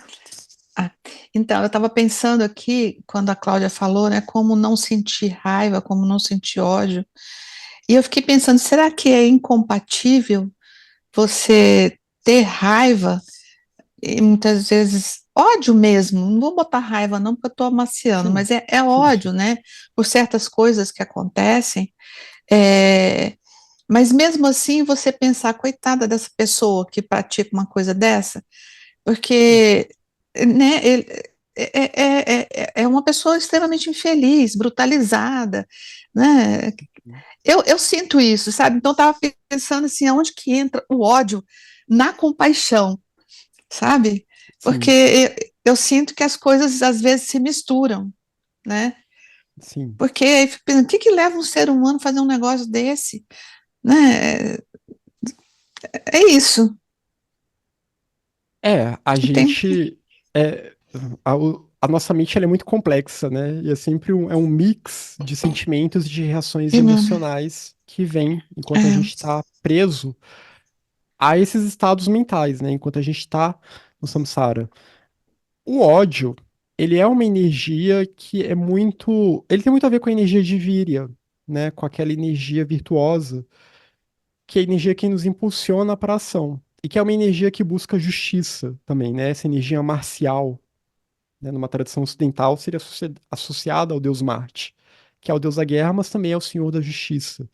Ah, então, eu estava pensando aqui, quando a Cláudia falou, né, como não sentir raiva, como não sentir ódio, e eu fiquei pensando, será que é incompatível você ter raiva e muitas vezes ódio mesmo? Não vou botar raiva não, porque eu estou amaciando, Sim, mas é sim, ódio, né, por certas coisas que acontecem, é, mas mesmo assim você pensar, coitada dessa pessoa que pratica uma coisa dessa, porque, né, é uma pessoa extremamente infeliz, brutalizada, né? Eu sinto isso, sabe? Então, eu estava pensando assim, aonde que entra o ódio na compaixão, sabe? Porque sim, eu sinto que as coisas às vezes se misturam, né? sim. Porque aí eu fico pensando, o que que leva um ser humano a fazer um negócio desse, né? É isso. É, a Tem, gente. É, a nossa mente ela é muito complexa, né? E é sempre um mix de sentimentos e de reações emocionais que vem enquanto a gente é, está preso a esses estados mentais, né? Enquanto a gente está no samsara. O ódio, ele é uma energia que é muito. Ele tem muito a ver com a energia de Virya, né? Com aquela energia virtuosa, que é a energia que nos impulsiona para a ação. E que é uma energia que busca justiça também, né? Essa energia marcial, né? Numa tradição ocidental, seria associada ao deus Marte, que é o deus da guerra, mas também é o senhor da justiça.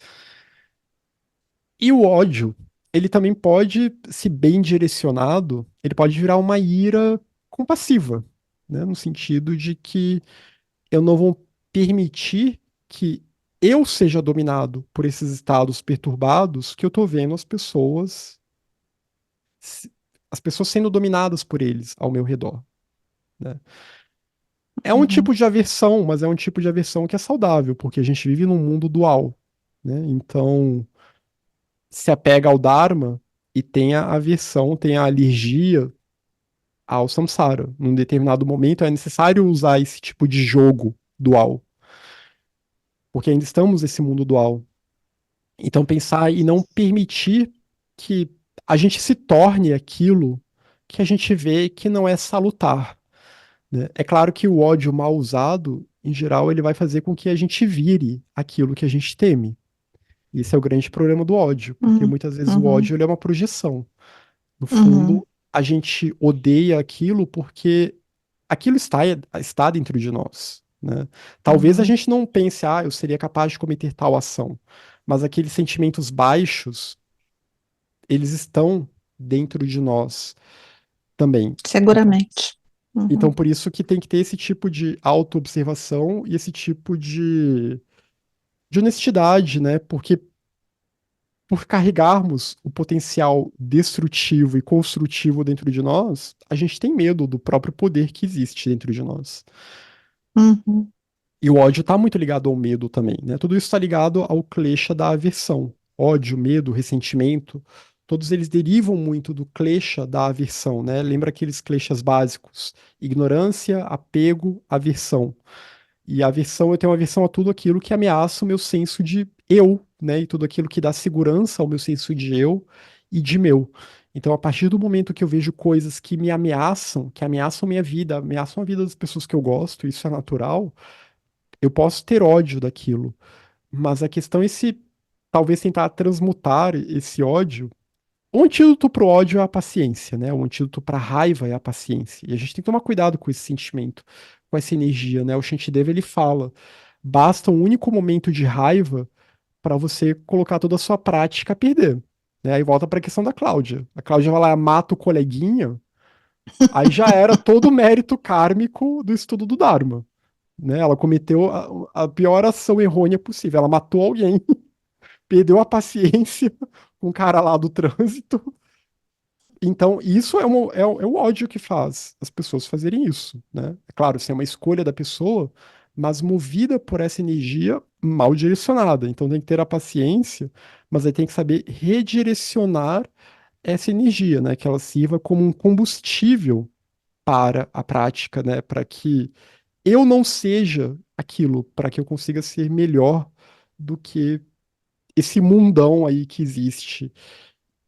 E o ódio, ele também pode, se bem direcionado, ele pode virar uma ira compassiva, né? No sentido de que eu não vou permitir que eu seja dominado por esses estados perturbados que eu tô vendo se- as pessoas sendo dominadas por eles ao meu redor, né? É um uhum, tipo de aversão, mas é um tipo de aversão que é saudável, porque a gente vive num mundo dual, né? Então, se apega ao Dharma e tem a aversão, tem a alergia ao samsara. Num determinado momento é necessário usar esse tipo de jogo dual, porque ainda estamos nesse mundo dual. Então, pensar e não permitir que a gente se torne aquilo que a gente vê que não é salutar, né? É claro que o ódio mal usado, em geral, ele vai fazer com que a gente vire aquilo que a gente teme. Esse é o grande problema do ódio, porque uhum, muitas vezes o uhum, ódio ele é uma projeção. No uhum, fundo, a gente odeia aquilo porque aquilo está dentro de nós, né? Talvez a uhum, gente não pense, ah, eu seria capaz de cometer tal ação, mas aqueles sentimentos baixos, eles estão dentro de nós também. Então, seguramente. então Uhum, por isso que tem que ter esse tipo de autoobservação e esse tipo de honestidade, né? Porque por carregarmos o potencial destrutivo e construtivo dentro de nós, a gente tem medo do próprio poder que existe dentro de nós. uhum, E o ódio está muito ligado ao medo também, né? Tudo isso está ligado ao klesha da aversão. Ódio, medo, ressentimento, todos eles derivam muito do klesha da aversão, né? Lembra aqueles kleshas básicos? Ignorância, apego, aversão. E a aversão, eu tenho uma aversão a tudo aquilo que ameaça o meu senso de eu, né? E tudo aquilo que dá segurança ao meu senso de eu e de meu. Então, a partir do momento que eu vejo coisas que me ameaçam, que ameaçam minha vida, ameaçam a vida das pessoas que eu gosto, isso é natural, eu posso ter ódio daquilo. Mas a questão é se talvez tentar transmutar esse ódio O antídoto pro ódio é a paciência, né? O antídoto pra raiva é a paciência. E a gente tem que tomar cuidado com esse sentimento, com essa energia, né? O Shantideva, ele fala, basta um único momento de raiva para você colocar toda a sua prática a perder. Né? Aí volta para a questão da Cláudia. A Cláudia vai lá, mata o coleguinha, aí já era todo o mérito kármico do estudo do Dharma. Né? Ela cometeu a pior ação errônea possível. Ela matou alguém, perdeu a paciência com o cara lá do trânsito. Então, isso é o ódio que faz as pessoas fazerem isso. Né? É claro, isso é uma escolha da pessoa, mas movida por essa energia mal direcionada. Então, tem que ter a paciência, mas aí tem que saber redirecionar essa energia, né? Que ela sirva como um combustível para a prática, né? Para que eu não seja aquilo, para que eu consiga ser melhor do que esse mundão aí que existe.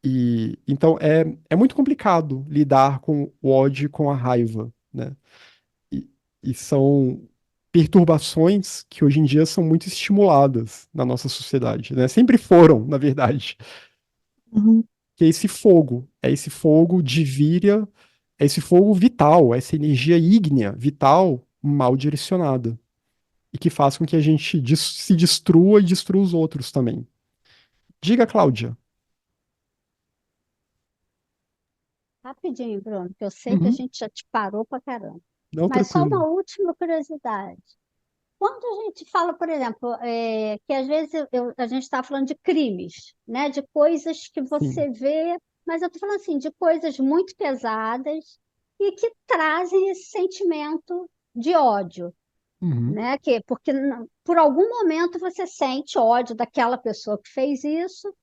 E então é muito complicado lidar com o ódio e com a raiva, né? E, e são perturbações que hoje em dia são muito estimuladas na nossa sociedade, né? Sempre foram, na verdade. Uhum. Que é esse fogo de víria, é esse fogo vital, essa energia ígnea, vital, mal direcionada. E que faz com que a gente se destrua e destrua os outros também. Diga, Cláudia. Rapidinho, Bruno, que eu sei que a Uhum. gente já te parou pra caramba. Não, Mas só tranquilo. uma última curiosidade. Quando a gente fala, por exemplo, que às vezes a gente está falando de crimes, né? De coisas que Sim. você vê, mas eu estou falando assim, de coisas muito pesadas e que trazem esse sentimento de ódio, Uhum. né? Porque por algum momento você sente ódio daquela pessoa que fez isso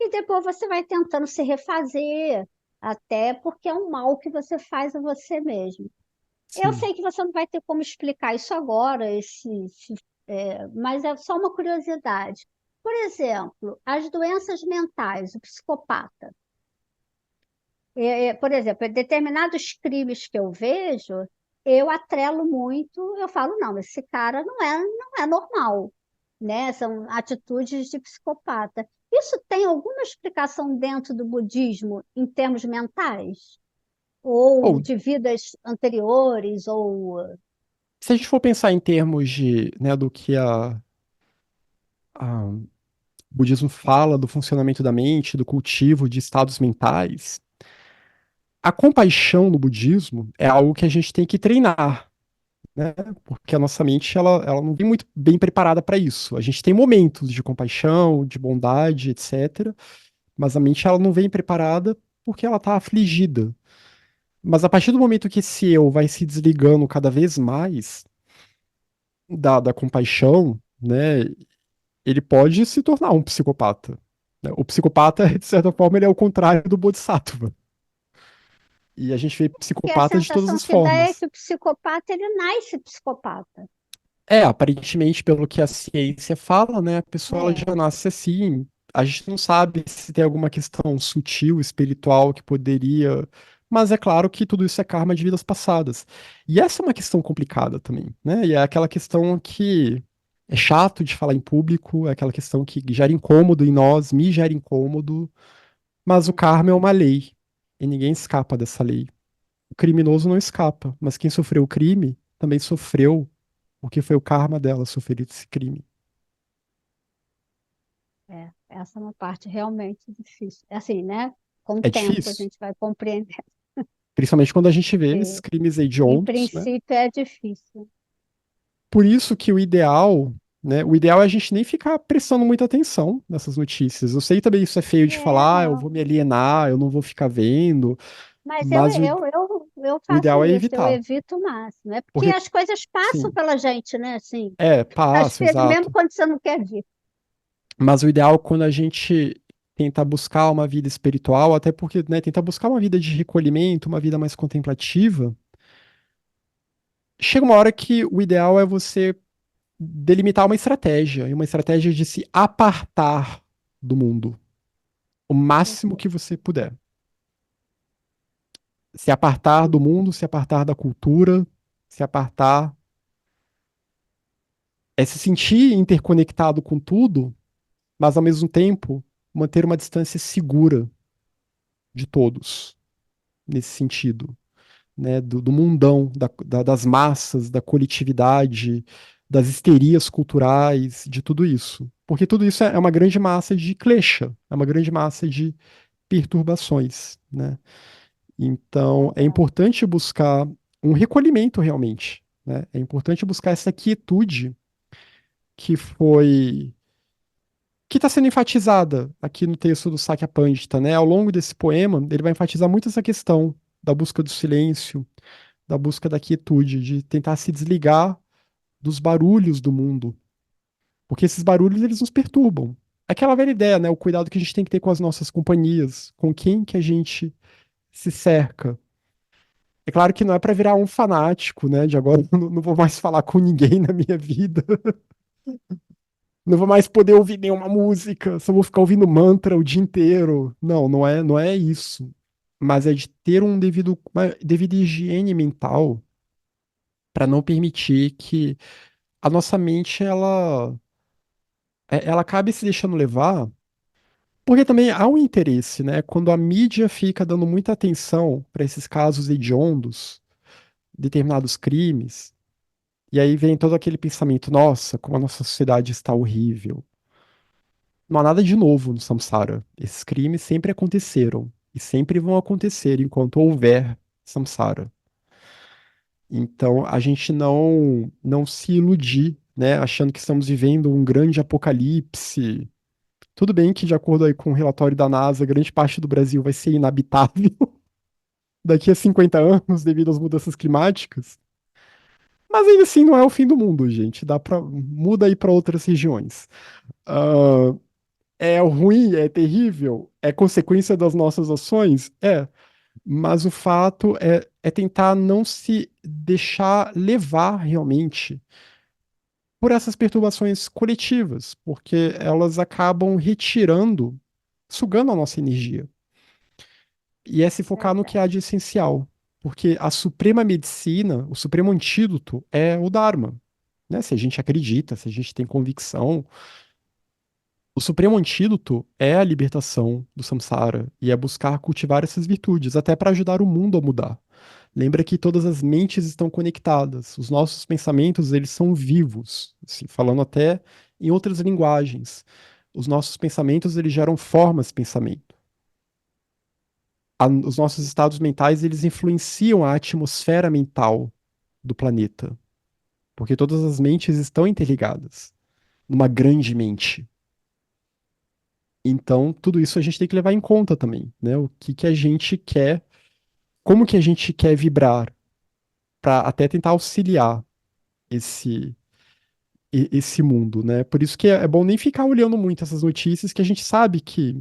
e depois você vai tentando se refazer, até porque é um mal que você faz a você mesmo. Eu Sim. sei que você não vai ter como explicar isso agora, mas é só uma curiosidade. Por exemplo, as doenças mentais, o psicopata. Por exemplo, determinados crimes que eu vejo, eu atrelo muito, eu falo, não, esse cara não é normal, né? São atitudes de psicopata. Isso tem alguma explicação dentro do budismo em termos mentais? Ou Ou, de vidas anteriores, ou se a gente for pensar em termos de, né, do que o budismo fala do funcionamento da mente, do cultivo de estados mentais, a compaixão no budismo é algo que a gente tem que treinar, né? Porque a nossa mente ela não vem muito bem preparada para isso. A gente tem momentos de compaixão, de bondade, etc. Mas a mente ela não vem preparada porque ela está afligida. Mas a partir do momento que esse eu vai se desligando cada vez mais da compaixão, né, ele pode se tornar um psicopata. Né? O psicopata, de certa forma, ele é o contrário do bodhisattva. E a gente vê que a psicopatas de todas sensação as que dá é formas. que o psicopata ele nasce psicopata. É, aparentemente, pelo que a ciência fala, né, a pessoa ela É, já nasce assim. A gente não sabe se tem alguma questão sutil, espiritual que poderia. Mas é claro que tudo isso é karma de vidas passadas. E essa é uma questão complicada também, né? E é aquela questão que é chato de falar em público, é aquela questão que gera incômodo em nós, me gera incômodo, mas o karma é uma lei. E ninguém escapa dessa lei. O criminoso não escapa, mas quem sofreu o crime também sofreu porque foi o karma dela sofrer esse crime. essa é uma parte realmente difícil. Assim, né? Com o É tempo a difícil, gente vai compreender. principalmente quando a gente vê esses É, crimes em hediondos, né? princípio é difícil. Por isso que o ideal, né? O ideal é a gente nem ficar prestando muita atenção nessas notícias. Eu sei também isso é feio de falar, eu vou Não. me alienar, eu não vou ficar vendo, Mas mas eu o faço ideal é isso, eu evitar. evito o máximo. É porque Porque, as coisas passam sim, pela gente, né? Assim, às passa, vezes, mesmo exato. quando você não quer ver. Mas o ideal é quando a gente tenta buscar uma vida espiritual, até porque, né, tenta buscar uma vida de recolhimento, uma vida mais contemplativa, chega uma hora que o ideal é você delimitar uma estratégia, e uma estratégia de se apartar do mundo o máximo que você puder. Se apartar do mundo, se apartar da cultura, se apartar. É se sentir interconectado com tudo, mas ao mesmo tempo manter uma distância segura. de todos, nesse sentido, né? Do mundão, das massas, da coletividade, das histerias culturais, de tudo isso. Porque tudo isso é uma grande massa de klesha, é uma grande massa de perturbações, né? Então, é Verdade. importante buscar um recolhimento realmente, né? É importante buscar essa quietude que foi que está sendo enfatizada aqui no texto do Sakya Pandita, né? Ao longo desse poema, ele vai enfatizar muito essa questão da busca do silêncio, da busca da quietude, de tentar se desligar dos barulhos do mundo, porque esses barulhos eles nos perturbam. Aquela velha ideia, né? O cuidado que a gente tem que ter com as nossas companhias, com quem que a gente se cerca. É claro que não é para virar um fanático, né? De agora eu não vou mais falar com ninguém na minha vida. Não vou mais poder ouvir nenhuma música, só vou ficar ouvindo mantra o dia inteiro. Não, não é isso. Mas é de ter uma devida higiene mental para não permitir que a nossa mente ela acabe se deixando levar, porque também há um interesse, né? Quando a mídia fica dando muita atenção para esses casos hediondos, determinados crimes, e aí vem todo aquele pensamento, nossa, como a nossa sociedade está horrível. Não há nada de novo no samsara. Esses crimes sempre aconteceram e sempre vão acontecer enquanto houver samsara. Então, a gente não se iludir, né, achando que estamos vivendo um grande apocalipse. Tudo bem que, de acordo aí com o relatório da NASA, grande parte do Brasil vai ser inabitável daqui a 50 anos devido às mudanças climáticas. Mas ainda assim não é o fim do mundo, gente. Muda aí para outras regiões. Ah, é ruim, é terrível, é consequência das nossas ações? É. Mas o fato é tentar não se deixar levar realmente por essas perturbações coletivas, porque elas acabam retirando, sugando a nossa energia. E é se focar no que há Verdade. de essencial. Porque a suprema medicina, o supremo antídoto é o Dharma. Né? Se a gente acredita, se a gente tem convicção, o supremo antídoto é a libertação do samsara e é buscar cultivar essas virtudes, até para ajudar o mundo a mudar. Lembra que todas as mentes estão conectadas, os nossos pensamentos, eles são vivos, assim, falando até em outras linguagens. Os nossos pensamentos, eles geram formas de pensamento. Os nossos estados mentais, eles influenciam a atmosfera mental do planeta, porque todas as mentes estão interligadas numa grande mente. Então, tudo isso a gente tem que levar em conta também, né? O que que a gente quer, como que a gente quer vibrar, para até tentar auxiliar esse esse mundo, né? Por isso que é bom nem ficar olhando muito essas notícias, que a gente sabe que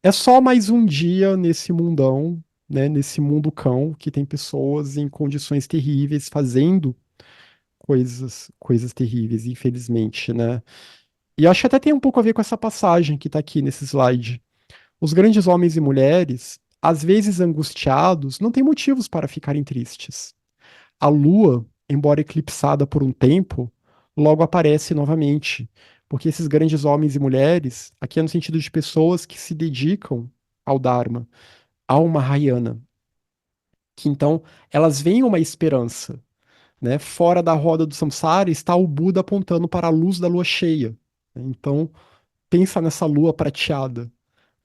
é só mais um dia nesse mundão, né? Nesse mundo cão, que tem pessoas em condições terríveis fazendo coisas terríveis, infelizmente, né? E acho que até tem um pouco a ver com essa passagem que tá aqui nesse slide. Os grandes homens e mulheres, às vezes angustiados, não têm motivos para ficarem tristes. A lua, embora eclipsada por um tempo, logo aparece novamente, porque esses grandes homens e mulheres, aqui é no sentido de pessoas que se dedicam ao Dharma, ao Mahayana, que então elas veem uma esperança, né? Fora da roda do samsara está o Buda apontando para a luz da lua cheia. Então, pensa nessa lua prateada,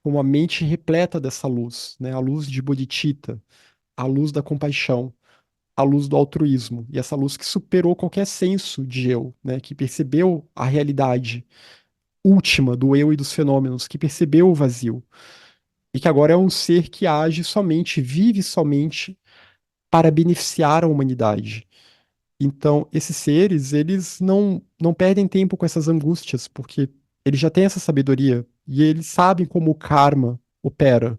com uma mente repleta dessa luz, né? A luz de Bodhicitta, a luz da compaixão, a luz do altruísmo, e essa luz que superou qualquer senso de eu, né? Que percebeu a realidade última do eu e dos fenômenos, que percebeu o vazio, e que agora é um ser que age somente, vive somente para beneficiar a humanidade. Então, esses seres, eles não perdem tempo com essas angústias, porque eles já têm essa sabedoria e eles sabem como o karma opera.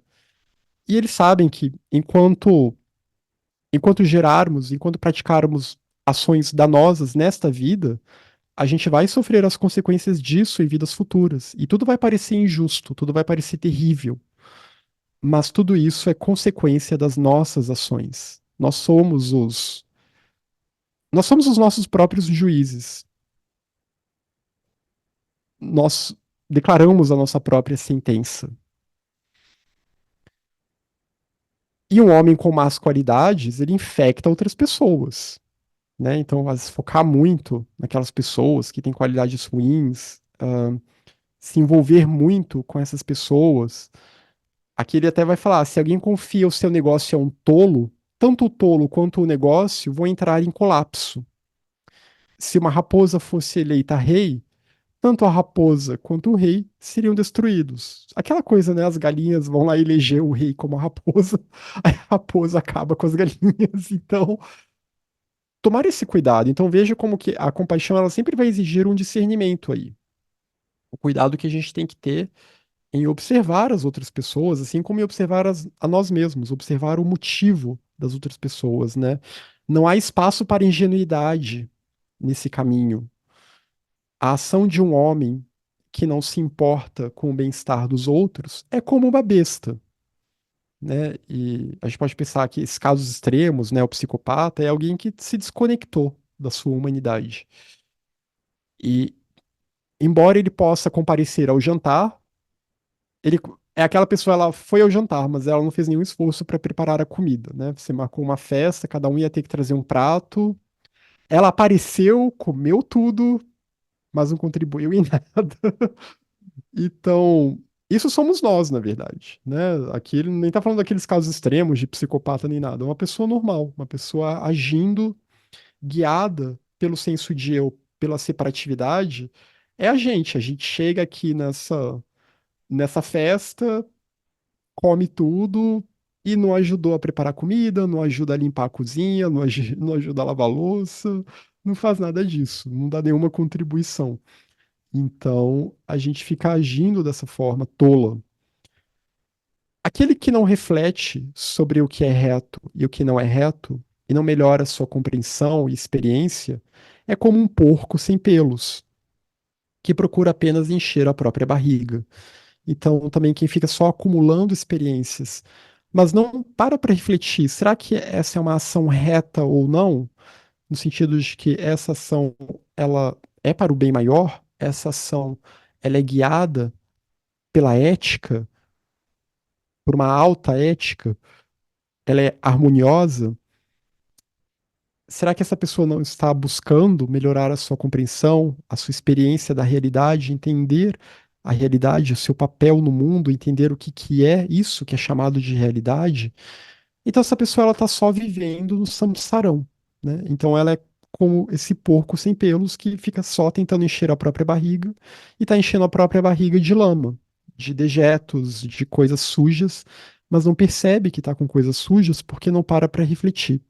E eles sabem que enquanto gerarmos, enquanto praticarmos ações danosas nesta vida, a gente vai sofrer as consequências disso em vidas futuras. E tudo vai parecer injusto, tudo vai parecer terrível. Mas tudo isso é consequência das nossas ações. Nós somos os nossos próprios juízes. Nós declaramos a nossa própria sentença. E um homem com más qualidades, ele infecta outras pessoas, né? Então, às vezes, focar muito naquelas pessoas que têm qualidades ruins, se envolver muito com essas pessoas. Aqui ele até vai falar: se alguém confia o seu negócio a um tolo, tanto o tolo quanto o negócio vão entrar em colapso. Se uma raposa fosse eleita rei, tanto a raposa quanto o rei seriam destruídos. Aquela coisa, né? As galinhas vão lá eleger o rei como a raposa, aí a raposa acaba com as galinhas. Então, tomar esse cuidado. Então, veja como que a compaixão ela sempre vai exigir um discernimento aí. O cuidado que a gente tem que ter em observar as outras pessoas, assim como em observar a nós mesmos, observar o motivo das outras pessoas, né? Não há espaço para ingenuidade nesse caminho. A ação de um homem que não se importa com o bem-estar dos outros é como uma besta, né? E a gente pode pensar que esses casos extremos, né? O psicopata é alguém que se desconectou da sua humanidade. E, embora ele possa comparecer ao jantar, ele é aquela pessoa, ela foi ao jantar, mas ela não fez nenhum esforço para preparar a comida, né? Você marcou uma festa, cada um ia ter que trazer um prato. Ela apareceu, comeu tudo, mas não contribuiu em nada. Então, isso somos nós, na verdade, né? Aqui ele nem tá falando daqueles casos extremos de psicopata nem nada. É uma pessoa normal, uma pessoa agindo, guiada pelo senso de eu, pela separatividade. É a gente. A gente chega aqui nessa festa, come tudo e não ajudou a preparar comida, não ajuda a limpar a cozinha, não ajuda a lavar a louça, não faz nada disso, não dá nenhuma contribuição. Então, a gente fica agindo dessa forma tola. Aquele que não reflete sobre o que é reto e o que não é reto, e não melhora sua compreensão e experiência, é como um porco sem pelos, que procura apenas encher a própria barriga. Então, também quem fica só acumulando experiências, mas não para refletir, será que essa é uma ação reta ou não? No sentido de que essa ação, ela é para o bem maior? Essa ação, ela é guiada pela ética, por uma alta ética? Ela é harmoniosa? Será que essa pessoa não está buscando melhorar a sua compreensão, a sua experiência da realidade, entender a realidade, o seu papel no mundo, entender o que, que é isso que é chamado de realidade? Então essa pessoa ela está só vivendo no samsarão, né? Então ela é como esse porco sem pelos que fica só tentando encher a própria barriga e está enchendo a própria barriga de lama, de dejetos, de coisas sujas, mas não percebe que está com coisas sujas porque não para refletir,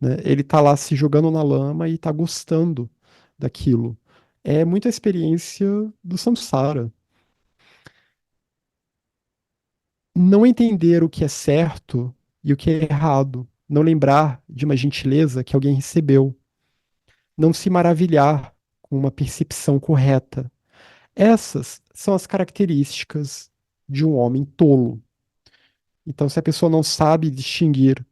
né? Ele tá lá se jogando na lama e tá gostando daquilo. É muita experiência do samsara. Não entender o que é certo e o que é errado. Não lembrar de uma gentileza que alguém recebeu. Não se maravilhar com uma percepção correta. Essas são as características de um homem tolo. Então, se a pessoa não sabe distinguir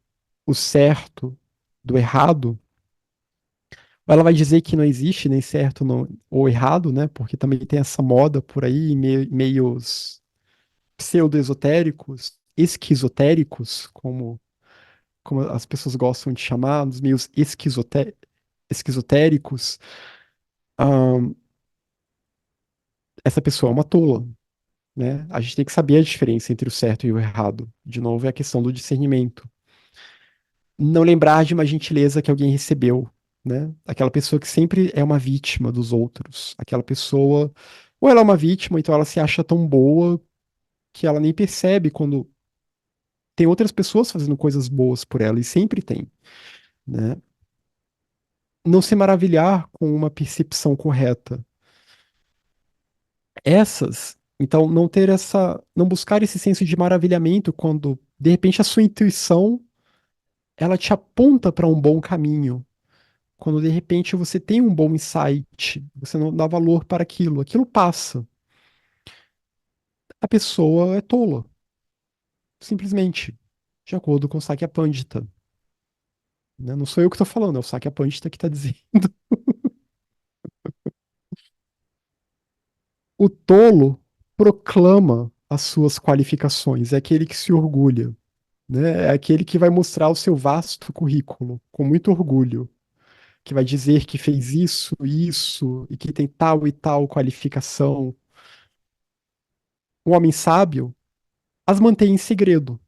o certo do errado, ela vai dizer que não existe nem certo ou errado, né? Porque também tem essa moda por aí, meios pseudo-esotéricos, esquizotéricos, como as pessoas gostam de chamar, dos meios esquizotéricos. Ahn, essa pessoa é uma tola, né? A gente tem que saber a diferença entre o certo e o errado. De novo, é a questão do discernimento. Não lembrar de uma gentileza que alguém recebeu, né? Aquela pessoa que sempre é uma vítima dos outros. Aquela pessoa, ou ela é uma vítima, então ela se acha tão boa que ela nem percebe quando tem outras pessoas fazendo coisas boas por ela, e sempre tem, né? Não se maravilhar com uma percepção correta. Então, não ter não buscar esse senso de maravilhamento quando, de repente, a sua intuição, ela te aponta para um bom caminho. Quando de repente você tem um bom insight, você não dá valor para aquilo, aquilo passa. A pessoa é tola, simplesmente, de acordo com o Sakya Pandita, né? Não sou eu que estou falando, é o Sakya Pandita que está dizendo. O tolo proclama as suas qualificações, é aquele que se orgulha, né? É aquele que vai mostrar o seu vasto currículo com muito orgulho, que vai dizer que fez isso, isso, e que tem tal e tal qualificação. Um homem sábio as mantém em segredo.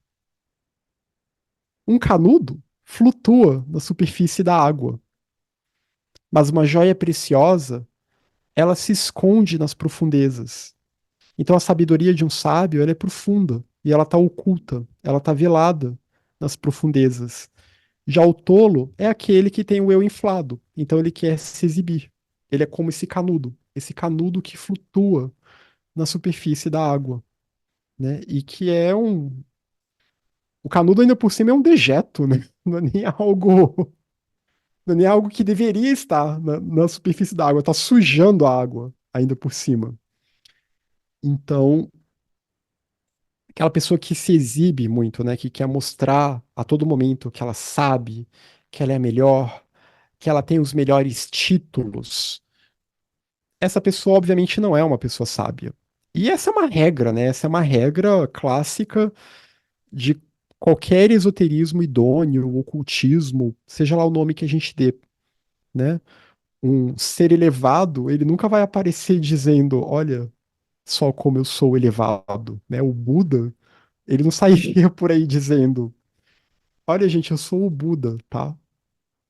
Um canudo flutua na superfície da água, mas uma joia preciosa, ela se esconde nas profundezas. Então a sabedoria de um sábio, ela é profunda e ela está oculta, ela está velada nas profundezas. Já o tolo é aquele que tem o eu inflado, então ele quer se exibir. Ele é como esse canudo que flutua na superfície da água, né? E que é um. O canudo ainda por cima é um dejeto, né? Não é nem algo, não é nem algo que deveria estar na superfície da água, está sujando a água ainda por cima. Então, aquela pessoa que se exibe muito, né? Que quer mostrar a todo momento que ela sabe, que ela é a melhor, que ela tem os melhores títulos. Essa pessoa, obviamente, não é uma pessoa sábia. E essa é uma regra, né? Essa é uma regra clássica de qualquer esoterismo idôneo, ocultismo, seja lá o nome que a gente dê, né? Um ser elevado, ele nunca vai aparecer dizendo, olha só como eu sou elevado, né? O Buda, ele não sairia por aí dizendo, olha, gente, eu sou o Buda, tá?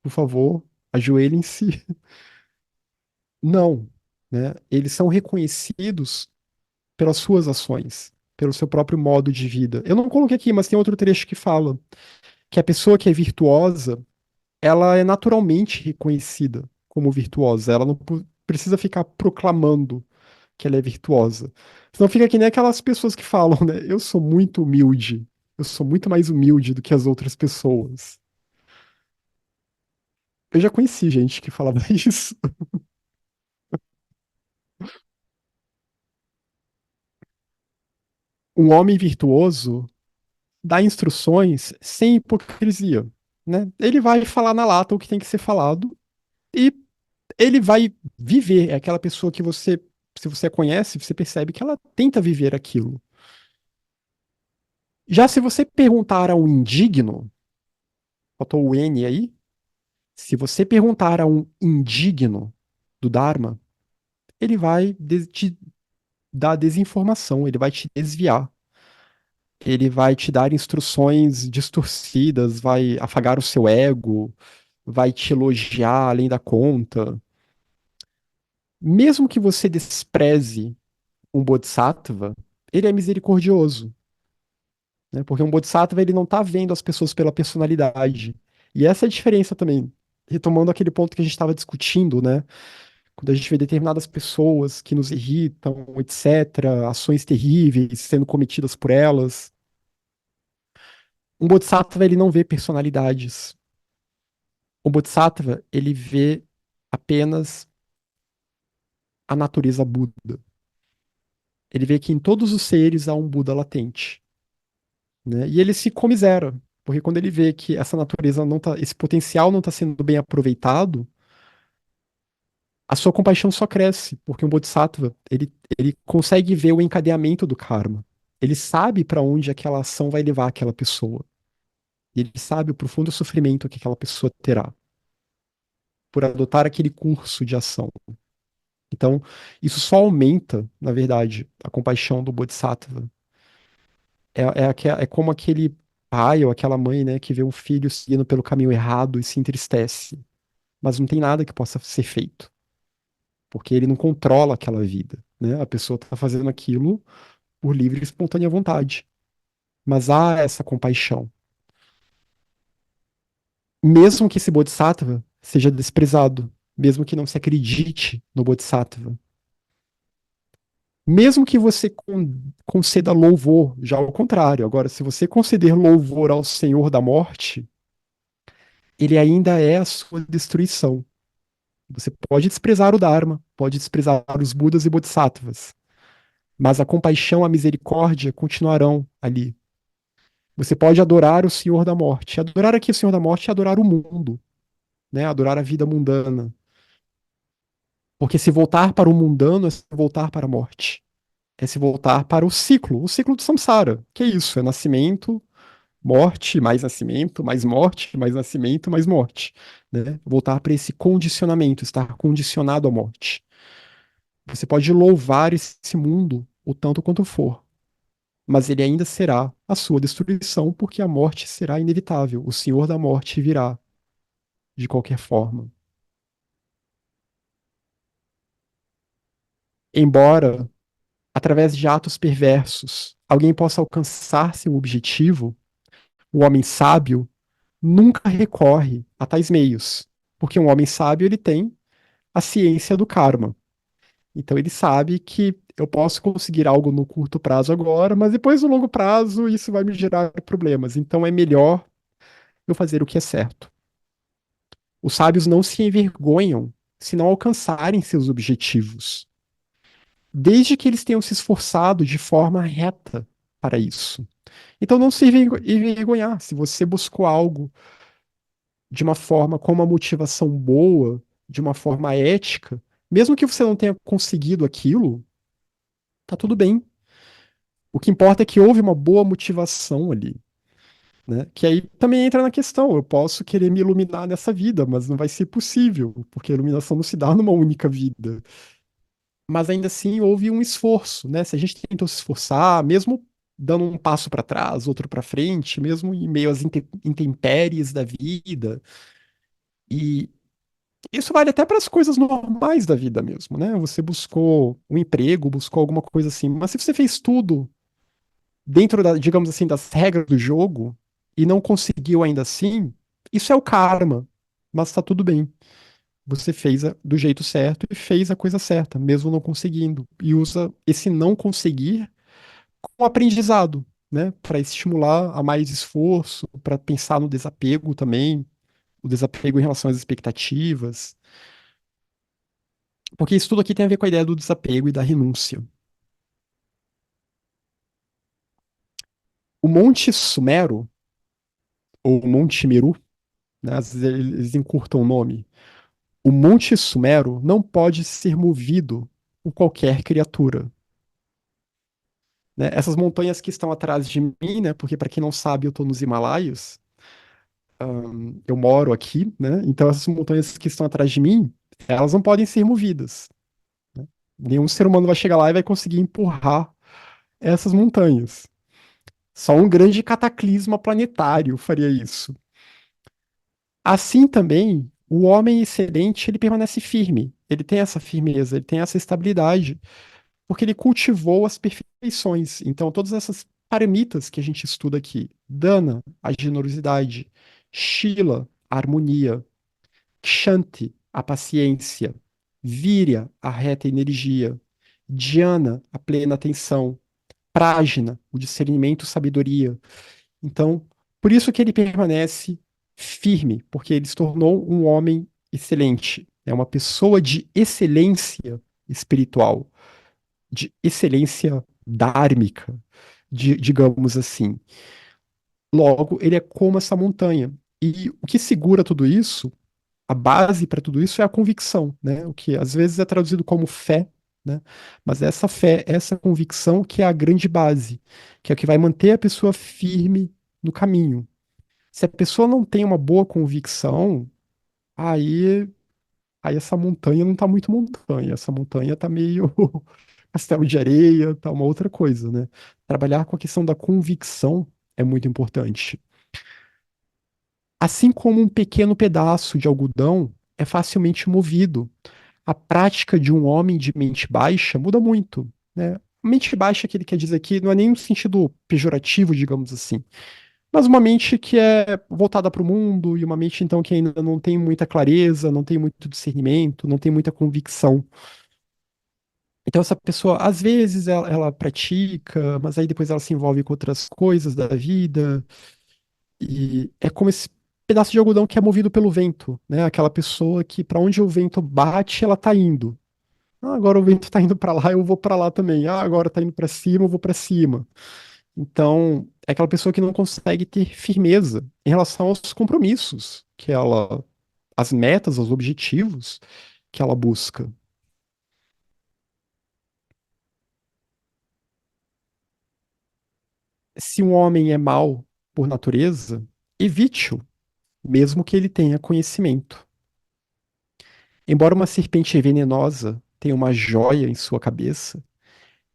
Por favor, ajoelhem-se. Não, né? Eles são reconhecidos pelas suas ações, pelo seu próprio modo de vida. Eu não coloquei aqui, mas tem outro trecho que fala que a pessoa que é virtuosa, ela é naturalmente reconhecida como virtuosa. Ela não precisa ficar proclamando que ela é virtuosa. Senão fica que nem aquelas pessoas que falam, né? Eu sou muito humilde. Eu sou muito mais humilde do que as outras pessoas. Eu já conheci gente que falava isso. Um homem virtuoso dá instruções sem hipocrisia, né? Ele vai falar na lata o que tem que ser falado e ele vai viver. É aquela pessoa que você, se você a conhece, você percebe que ela tenta viver aquilo. Já se você perguntar a um indigno, faltou o N aí, se você perguntar a um indigno do Dharma, ele vai te dar desinformação, ele vai te desviar. Ele vai te dar instruções distorcidas, vai afagar o seu ego, vai te elogiar além da conta. Mesmo que você despreze um bodhisattva, ele é misericordioso, né? Porque um bodhisattva ele não está vendo as pessoas pela personalidade. E essa é a diferença também. Retomando aquele ponto que a gente estava discutindo, né? Quando a gente vê determinadas pessoas que nos irritam, etc., ações terríveis sendo cometidas por elas. Um bodhisattva ele não vê personalidades. O Bodhisattva, ele vê apenas a natureza Buda. Ele vê que em todos os seres há um Buda latente, né? E ele se comisera, porque quando ele vê que essa natureza não tá, esse potencial não está sendo bem aproveitado, a sua compaixão só cresce, porque um Bodhisattva, ele consegue ver o encadeamento do karma. Ele sabe para onde aquela ação vai levar aquela pessoa. E ele sabe o profundo sofrimento que aquela pessoa terá por adotar aquele curso de ação. Então, isso só aumenta, na verdade, a compaixão do Bodhisattva. É como aquele pai ou aquela mãe, né, que vê um filho seguindo pelo caminho errado e se entristece. Mas não tem nada que possa ser feito, porque ele não controla aquela vida, né? A pessoa está fazendo aquilo por livre e espontânea vontade. Mas há essa compaixão. Mesmo que esse Bodhisattva seja desprezado, mesmo que não se acredite no Bodhisattva, mesmo que você conceda louvor, já ao contrário. Agora, se você conceder louvor ao Senhor da Morte, ele ainda é a sua destruição. Você pode desprezar o Dharma, pode desprezar os Budas e Bodhisattvas, mas a compaixão, a misericórdia continuarão ali. Você pode adorar o Senhor da Morte. Adorar aqui o Senhor da Morte é adorar o mundo, né? Adorar a vida mundana. Porque se voltar para o mundano é se voltar para a morte. É se voltar para o ciclo do samsara. Que é isso? É nascimento, Morte, mais nascimento, mais morte, mais nascimento, mais morte, né? Voltar para esse condicionamento, estar condicionado à morte. Você pode louvar esse mundo o tanto quanto for, mas ele ainda será a sua destruição, porque a morte será inevitável. O Senhor da morte virá de qualquer forma. Embora, através de atos perversos, alguém possa alcançar seu objetivo, o homem sábio nunca recorre a tais meios, porque um homem sábio ele tem a ciência do karma. Então ele sabe que eu posso conseguir algo no curto prazo agora, mas depois no longo prazo isso vai me gerar problemas. Então é melhor eu fazer o que é certo. Os sábios não se envergonham se não alcançarem seus objetivos, desde que eles tenham se esforçado de forma reta para isso. Então não se envergonhar se você buscou algo de uma forma com uma motivação boa, de uma forma ética, mesmo que você não tenha conseguido aquilo, tá tudo bem. O que importa é que houve uma boa motivação ali, né? Que aí também entra na questão, eu posso querer me iluminar nessa vida, mas não vai ser possível, porque a iluminação não se dá numa única vida. Mas ainda assim houve um esforço, né? Se a gente tentou se esforçar, mesmo dando um passo para trás, outro para frente, mesmo em meio às intempéries da vida, e isso vale até para as coisas normais da vida mesmo, né? Você buscou um emprego, buscou alguma coisa assim, mas se você fez tudo dentro da, digamos assim, das regras do jogo e não conseguiu ainda assim, isso é o karma, mas tá tudo bem. Você fez do jeito certo e fez a coisa certa, mesmo não conseguindo. E usa esse não conseguir como aprendizado, né? Para estimular a mais esforço, para pensar no desapego também, o desapego em relação às expectativas. Porque isso tudo aqui tem a ver com a ideia do desapego e da renúncia. O Monte Sumero, ou Monte Meru, né, às vezes eles encurtam o nome. O Monte Sumero não pode ser movido por qualquer criatura. Né? Essas montanhas que estão atrás de mim, né? Porque para quem não sabe, eu estou nos Himalaias. Eu moro aqui, né? Então essas montanhas que estão atrás de mim, elas não podem ser movidas. Né? Nenhum ser humano vai chegar lá e vai conseguir empurrar essas montanhas. Só um grande cataclisma planetário faria isso. Assim também, o homem excelente, ele permanece firme. Ele tem essa firmeza, ele tem essa estabilidade, porque ele cultivou as perfeições. Então, todas essas paramitas que a gente estuda aqui, Dana, a generosidade, Shila, a harmonia, Kshanti, a paciência, Virya, a reta energia, Dhyana, a plena atenção, Prajna, o discernimento, sabedoria. Então, por isso que ele permanece firme, porque ele se tornou um homem excelente, é uma pessoa de excelência espiritual, de excelência dármica, digamos assim. Logo, ele é como essa montanha. E o que segura tudo isso, a base para tudo isso é a convicção, né? O que às vezes é traduzido como fé, né? Mas essa fé, essa convicção que é a grande base, que é o que vai manter a pessoa firme no caminho. Se a pessoa não tem uma boa convicção, aí, aí essa montanha não tá muito montanha, essa montanha tá meio castelo de areia, tá uma outra coisa, né? Trabalhar com a questão da convicção é muito importante. Assim como um pequeno pedaço de algodão é facilmente movido, a prática de um homem de mente baixa muda muito, né? Mente baixa que ele quer dizer aqui não é nem um sentido pejorativo, digamos assim, mas uma mente que é voltada para o mundo e uma mente então que ainda não tem muita clareza, não tem muito discernimento, não tem muita convicção. Então essa pessoa, às vezes ela pratica, mas aí depois ela se envolve com outras coisas da vida e é como esse pedaço de algodão que é movido pelo vento, né? Aquela pessoa que para onde o vento bate, ela tá indo. Ah, agora o vento tá indo para lá, eu vou para lá também. Ah, agora tá indo para cima, eu vou para cima. Então, é aquela pessoa que não consegue ter firmeza em relação aos compromissos que ela, as metas, os objetivos que ela busca. Se um homem é mau por natureza, evite-o, mesmo que ele tenha conhecimento. Embora uma serpente venenosa tenha uma joia em sua cabeça,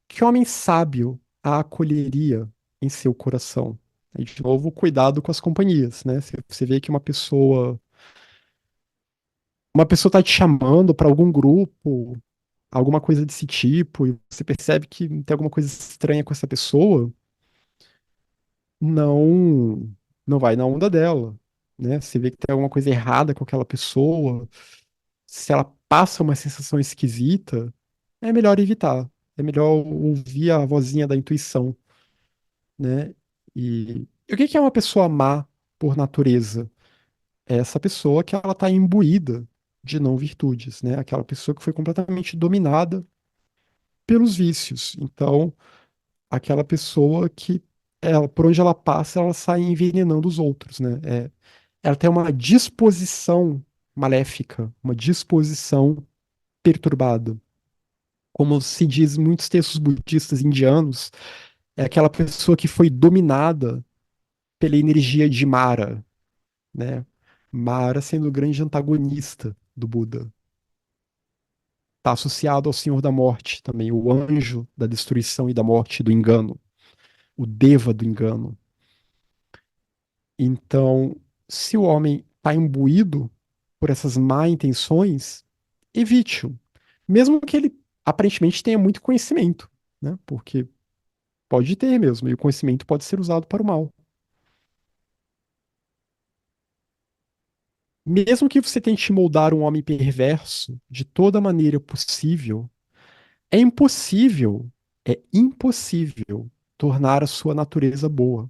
que homem sábio a acolheria em seu coração? Aí, de novo, cuidado com as companhias, né? Se você vê que uma pessoa está te chamando para algum grupo, alguma coisa desse tipo, e você percebe que tem alguma coisa estranha com essa pessoa, não, não vai na onda dela, né? Você vê que tem alguma coisa errada com aquela pessoa, se ela passa uma sensação esquisita, é melhor evitar. É melhor ouvir a vozinha da intuição, né? E o que que é uma pessoa má por natureza? É essa pessoa que ela está imbuída de não virtudes, né? Aquela pessoa que foi completamente dominada pelos vícios. Então, aquela pessoa que por onde ela passa, ela sai envenenando os outros, né? Ela tem uma disposição maléfica, uma disposição perturbada. Como se diz em muitos textos budistas indianos, é aquela pessoa que foi dominada pela energia de Mara, né? Mara sendo o grande antagonista do Buda. Está associado ao Senhor da Morte também, o anjo da destruição e da morte, do engano, o Deva do engano. Então, se o homem está imbuído por essas má intenções, evite-o. Mesmo que ele aparentemente tenha muito conhecimento, né? Porque pode ter mesmo, e o conhecimento pode ser usado para o mal. Mesmo que você tente moldar um homem perverso de toda maneira possível, é impossível tornar a sua natureza boa.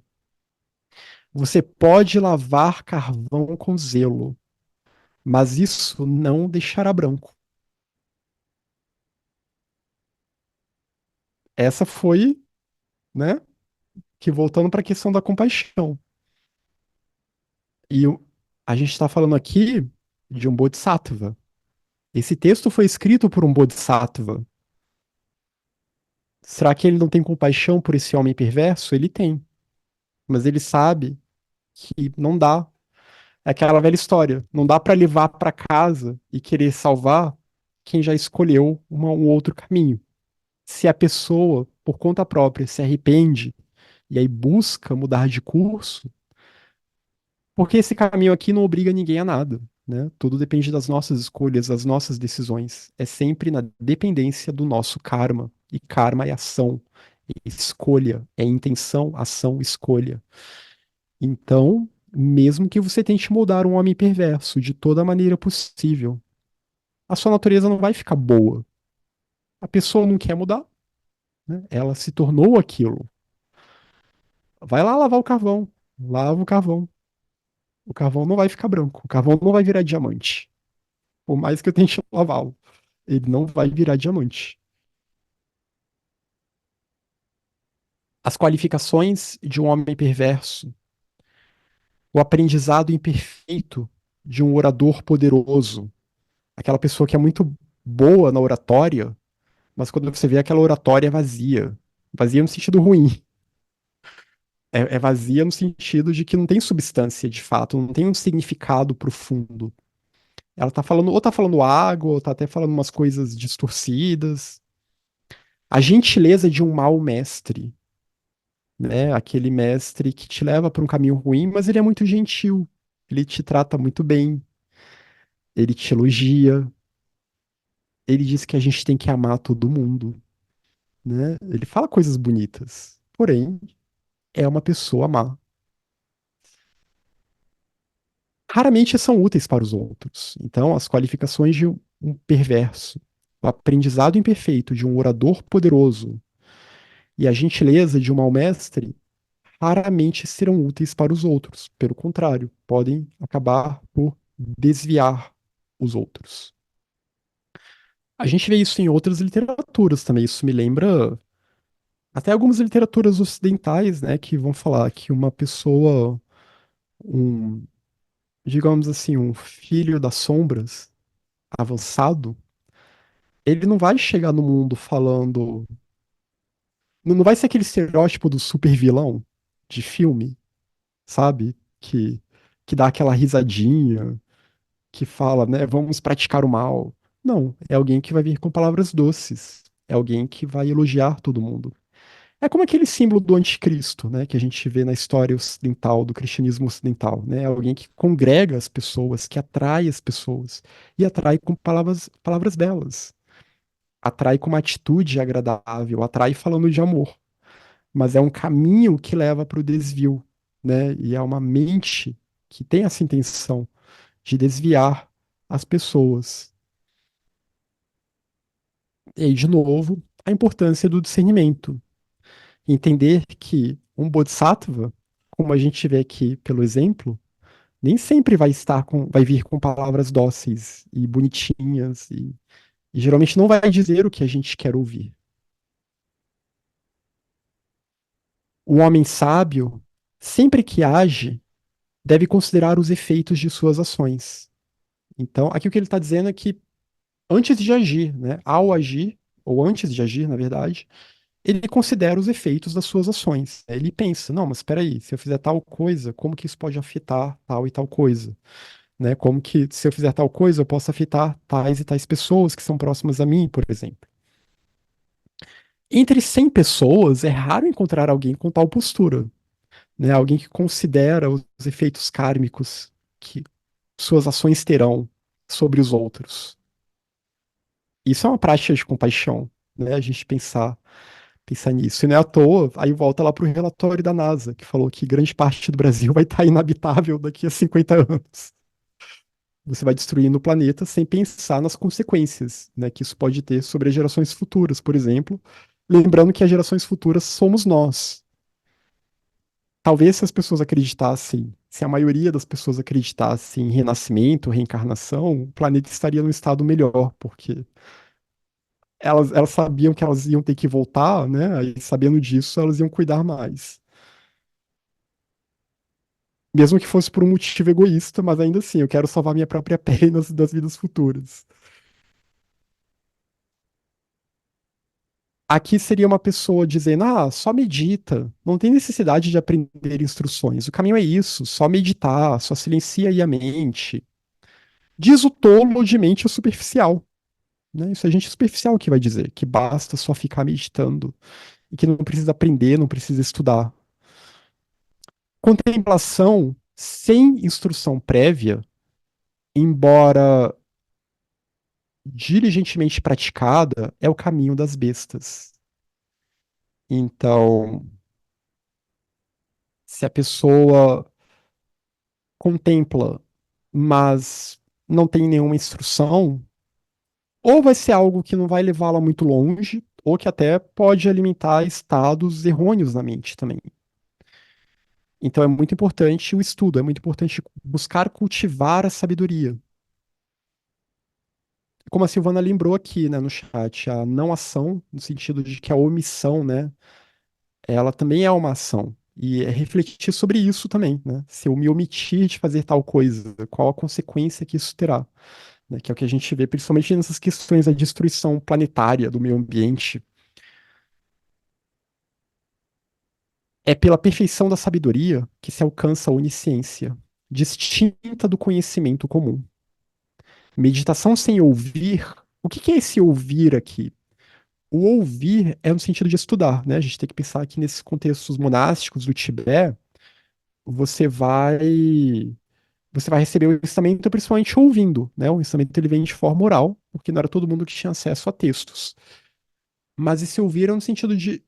Você pode lavar carvão com zelo, mas isso não o deixará branco. Essa foi, né, que voltando para a questão da compaixão. E a gente está falando aqui de um Bodhisattva. Esse texto foi escrito por um Bodhisattva. Será que ele não tem compaixão por esse homem perverso? Ele tem. Mas ele sabe que não dá. É aquela velha história. Não dá para levar para casa e querer salvar quem já escolheu um outro caminho. Se a pessoa, por conta própria, se arrepende e aí busca mudar de curso, porque esse caminho aqui não obriga ninguém a nada, né? Tudo depende das nossas escolhas, das nossas decisões. É sempre na dependência do nosso karma. E karma é ação, é escolha, é intenção, ação, escolha. Então, mesmo que você tente mudar um homem perverso de toda maneira possível, a sua natureza não vai ficar boa. A pessoa não quer mudar, né? Ela se tornou aquilo. Vai lá lavar o carvão. Lava o carvão. O carvão não vai ficar branco. O carvão não vai virar diamante. Por mais que eu tente lavá-lo, ele não vai virar diamante. As qualificações de um homem perverso, o aprendizado imperfeito de um orador poderoso, aquela pessoa que é muito boa na oratória, mas quando você vê aquela oratória é vazia. Vazia no sentido ruim. É vazia no sentido de que não tem substância de fato, não tem um significado profundo. Ela tá falando, ou tá falando água, ou tá até falando umas coisas distorcidas. A gentileza de um mau mestre, né? Aquele mestre que te leva para um caminho ruim, mas ele é muito gentil. Ele te trata muito bem, ele te elogia, ele diz que a gente tem que amar todo mundo, né? Ele fala coisas bonitas, porém é uma pessoa má. Raramente são úteis para os outros. Então, as qualificações de um perverso, o aprendizado imperfeito de um orador poderoso e a gentileza de um mau mestre raramente serão úteis para os outros. Pelo contrário, podem acabar por desviar os outros. A gente vê isso em outras literaturas também. Isso me lembra até algumas literaturas ocidentais, né, que vão falar que uma pessoa, um, digamos assim, um filho das sombras avançado, ele não vai chegar no mundo falando. Não vai ser aquele estereótipo do super vilão de filme, sabe? Que dá aquela risadinha, que fala, né, vamos praticar o mal. Não, é alguém que vai vir com palavras doces. É alguém que vai elogiar todo mundo. É como aquele símbolo do anticristo, né, que a gente vê na história ocidental, do cristianismo ocidental, né? Alguém que congrega as pessoas, que atrai as pessoas e atrai com palavras belas, atrai com uma atitude agradável, atrai falando de amor, mas é um caminho que leva para o desvio, né? E é uma mente que tem essa intenção de desviar as pessoas. E aí, de novo, a importância do discernimento. Entender que um bodhisattva, como a gente vê aqui pelo exemplo, nem sempre vai vir com palavras dóceis e bonitinhas e geralmente não vai dizer o que a gente quer ouvir. O homem sábio, sempre que age, deve considerar os efeitos de suas ações. Então, aqui o que ele está dizendo é que antes de agir, né, ao agir, ou antes de agir, na verdade, ele considera os efeitos das suas ações. Ele pensa, não, mas espera aí, se eu fizer tal coisa, como que isso pode afetar tal e tal coisa? Né? Como que, se eu fizer tal coisa, eu posso afetar tais e tais pessoas que são próximas a mim, por exemplo. Entre 100 pessoas, é raro encontrar alguém com tal postura, né? Alguém que considera os efeitos kármicos que suas ações terão sobre os outros. Isso é uma prática de compaixão, né? A gente pensar nisso. E não é à toa, aí volta lá para o relatório da NASA, que falou que grande parte do Brasil vai estar inabitável daqui a 50 anos. Você vai destruindo o planeta sem pensar nas consequências, né, que isso pode ter sobre as gerações futuras, por exemplo. Lembrando que as gerações futuras somos nós. Talvez se as pessoas acreditassem, se a maioria das pessoas acreditasse em renascimento, reencarnação, o planeta estaria num estado melhor, porque elas sabiam que elas iam ter que voltar, né? E sabendo disso, elas iam cuidar mais. Mesmo que fosse por um motivo egoísta, mas ainda assim, eu quero salvar minha própria pele das vidas futuras. Aqui seria uma pessoa dizendo: ah, só medita, não tem necessidade de aprender instruções. O caminho é isso, só meditar, só silencia aí a mente. Diz o tolo de mente superficial. Né? Isso é gente superficial que vai dizer, que basta só ficar meditando e que não precisa aprender, não precisa estudar. Contemplação sem instrução prévia, embora diligentemente praticada, é o caminho das bestas. Então, se a pessoa contempla, mas não tem nenhuma instrução, ou vai ser algo que não vai levá-la muito longe, ou que até pode alimentar estados errôneos na mente também. Então é muito importante o estudo, é muito importante buscar cultivar a sabedoria. Como a Silvana lembrou aqui, né, no chat, a não ação, no sentido de que a omissão, né, ela também é uma ação. E é refletir sobre isso também, né? Se eu me omitir de fazer tal coisa, qual a consequência que isso terá? Né, que é o que a gente vê principalmente nessas questões da destruição planetária do meio ambiente. É pela perfeição da sabedoria que se alcança a onisciência, distinta do conhecimento comum. Meditação sem ouvir. O que que é esse ouvir aqui? O ouvir é no sentido de estudar, né? A gente tem que pensar que nesses contextos monásticos do Tibete, você vai você vai receber o ensinamento principalmente ouvindo, né? O ensinamento ele vem de forma oral, porque não era todo mundo que tinha acesso a textos. Mas esse ouvir é no sentido de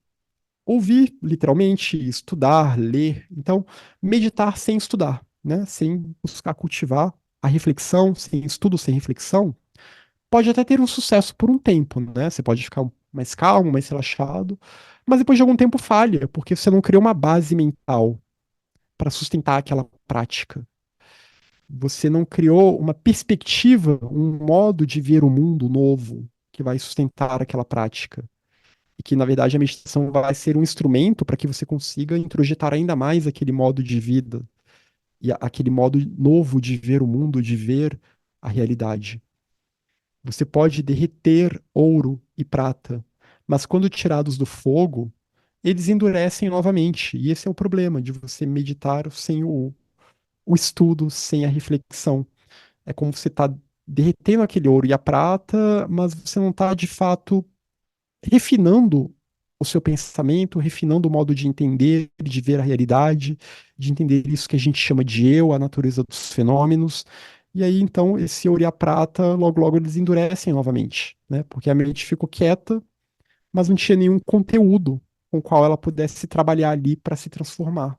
ouvir, literalmente, estudar, ler. Então, meditar sem estudar, né? Sem buscar cultivar a reflexão, sem estudo, sem reflexão, pode até ter um sucesso por um tempo, né? Você pode ficar mais calmo, mais relaxado, mas depois de algum tempo falha, porque você não criou uma base mental para sustentar aquela prática. Você não criou uma perspectiva, um modo de ver o mundo novo que vai sustentar aquela prática. E que, na verdade, a meditação vai ser um instrumento para que você consiga introjetar ainda mais aquele modo de vida e aquele modo novo de ver o mundo, de ver a realidade. Você pode derreter ouro e prata, mas quando tirados do fogo, eles endurecem novamente. E esse é o problema de você meditar sem o estudo, sem a reflexão. É como você está derretendo aquele ouro e a prata, mas você não está de fato refinando o seu pensamento, refinando o modo de entender, de ver a realidade, de entender isso que a gente chama de eu, a natureza dos fenômenos. E aí, então, esse ouro e a prata, logo, logo eles endurecem novamente, né? Porque a mente ficou quieta, mas não tinha nenhum conteúdo com o qual ela pudesse trabalhar ali para se transformar.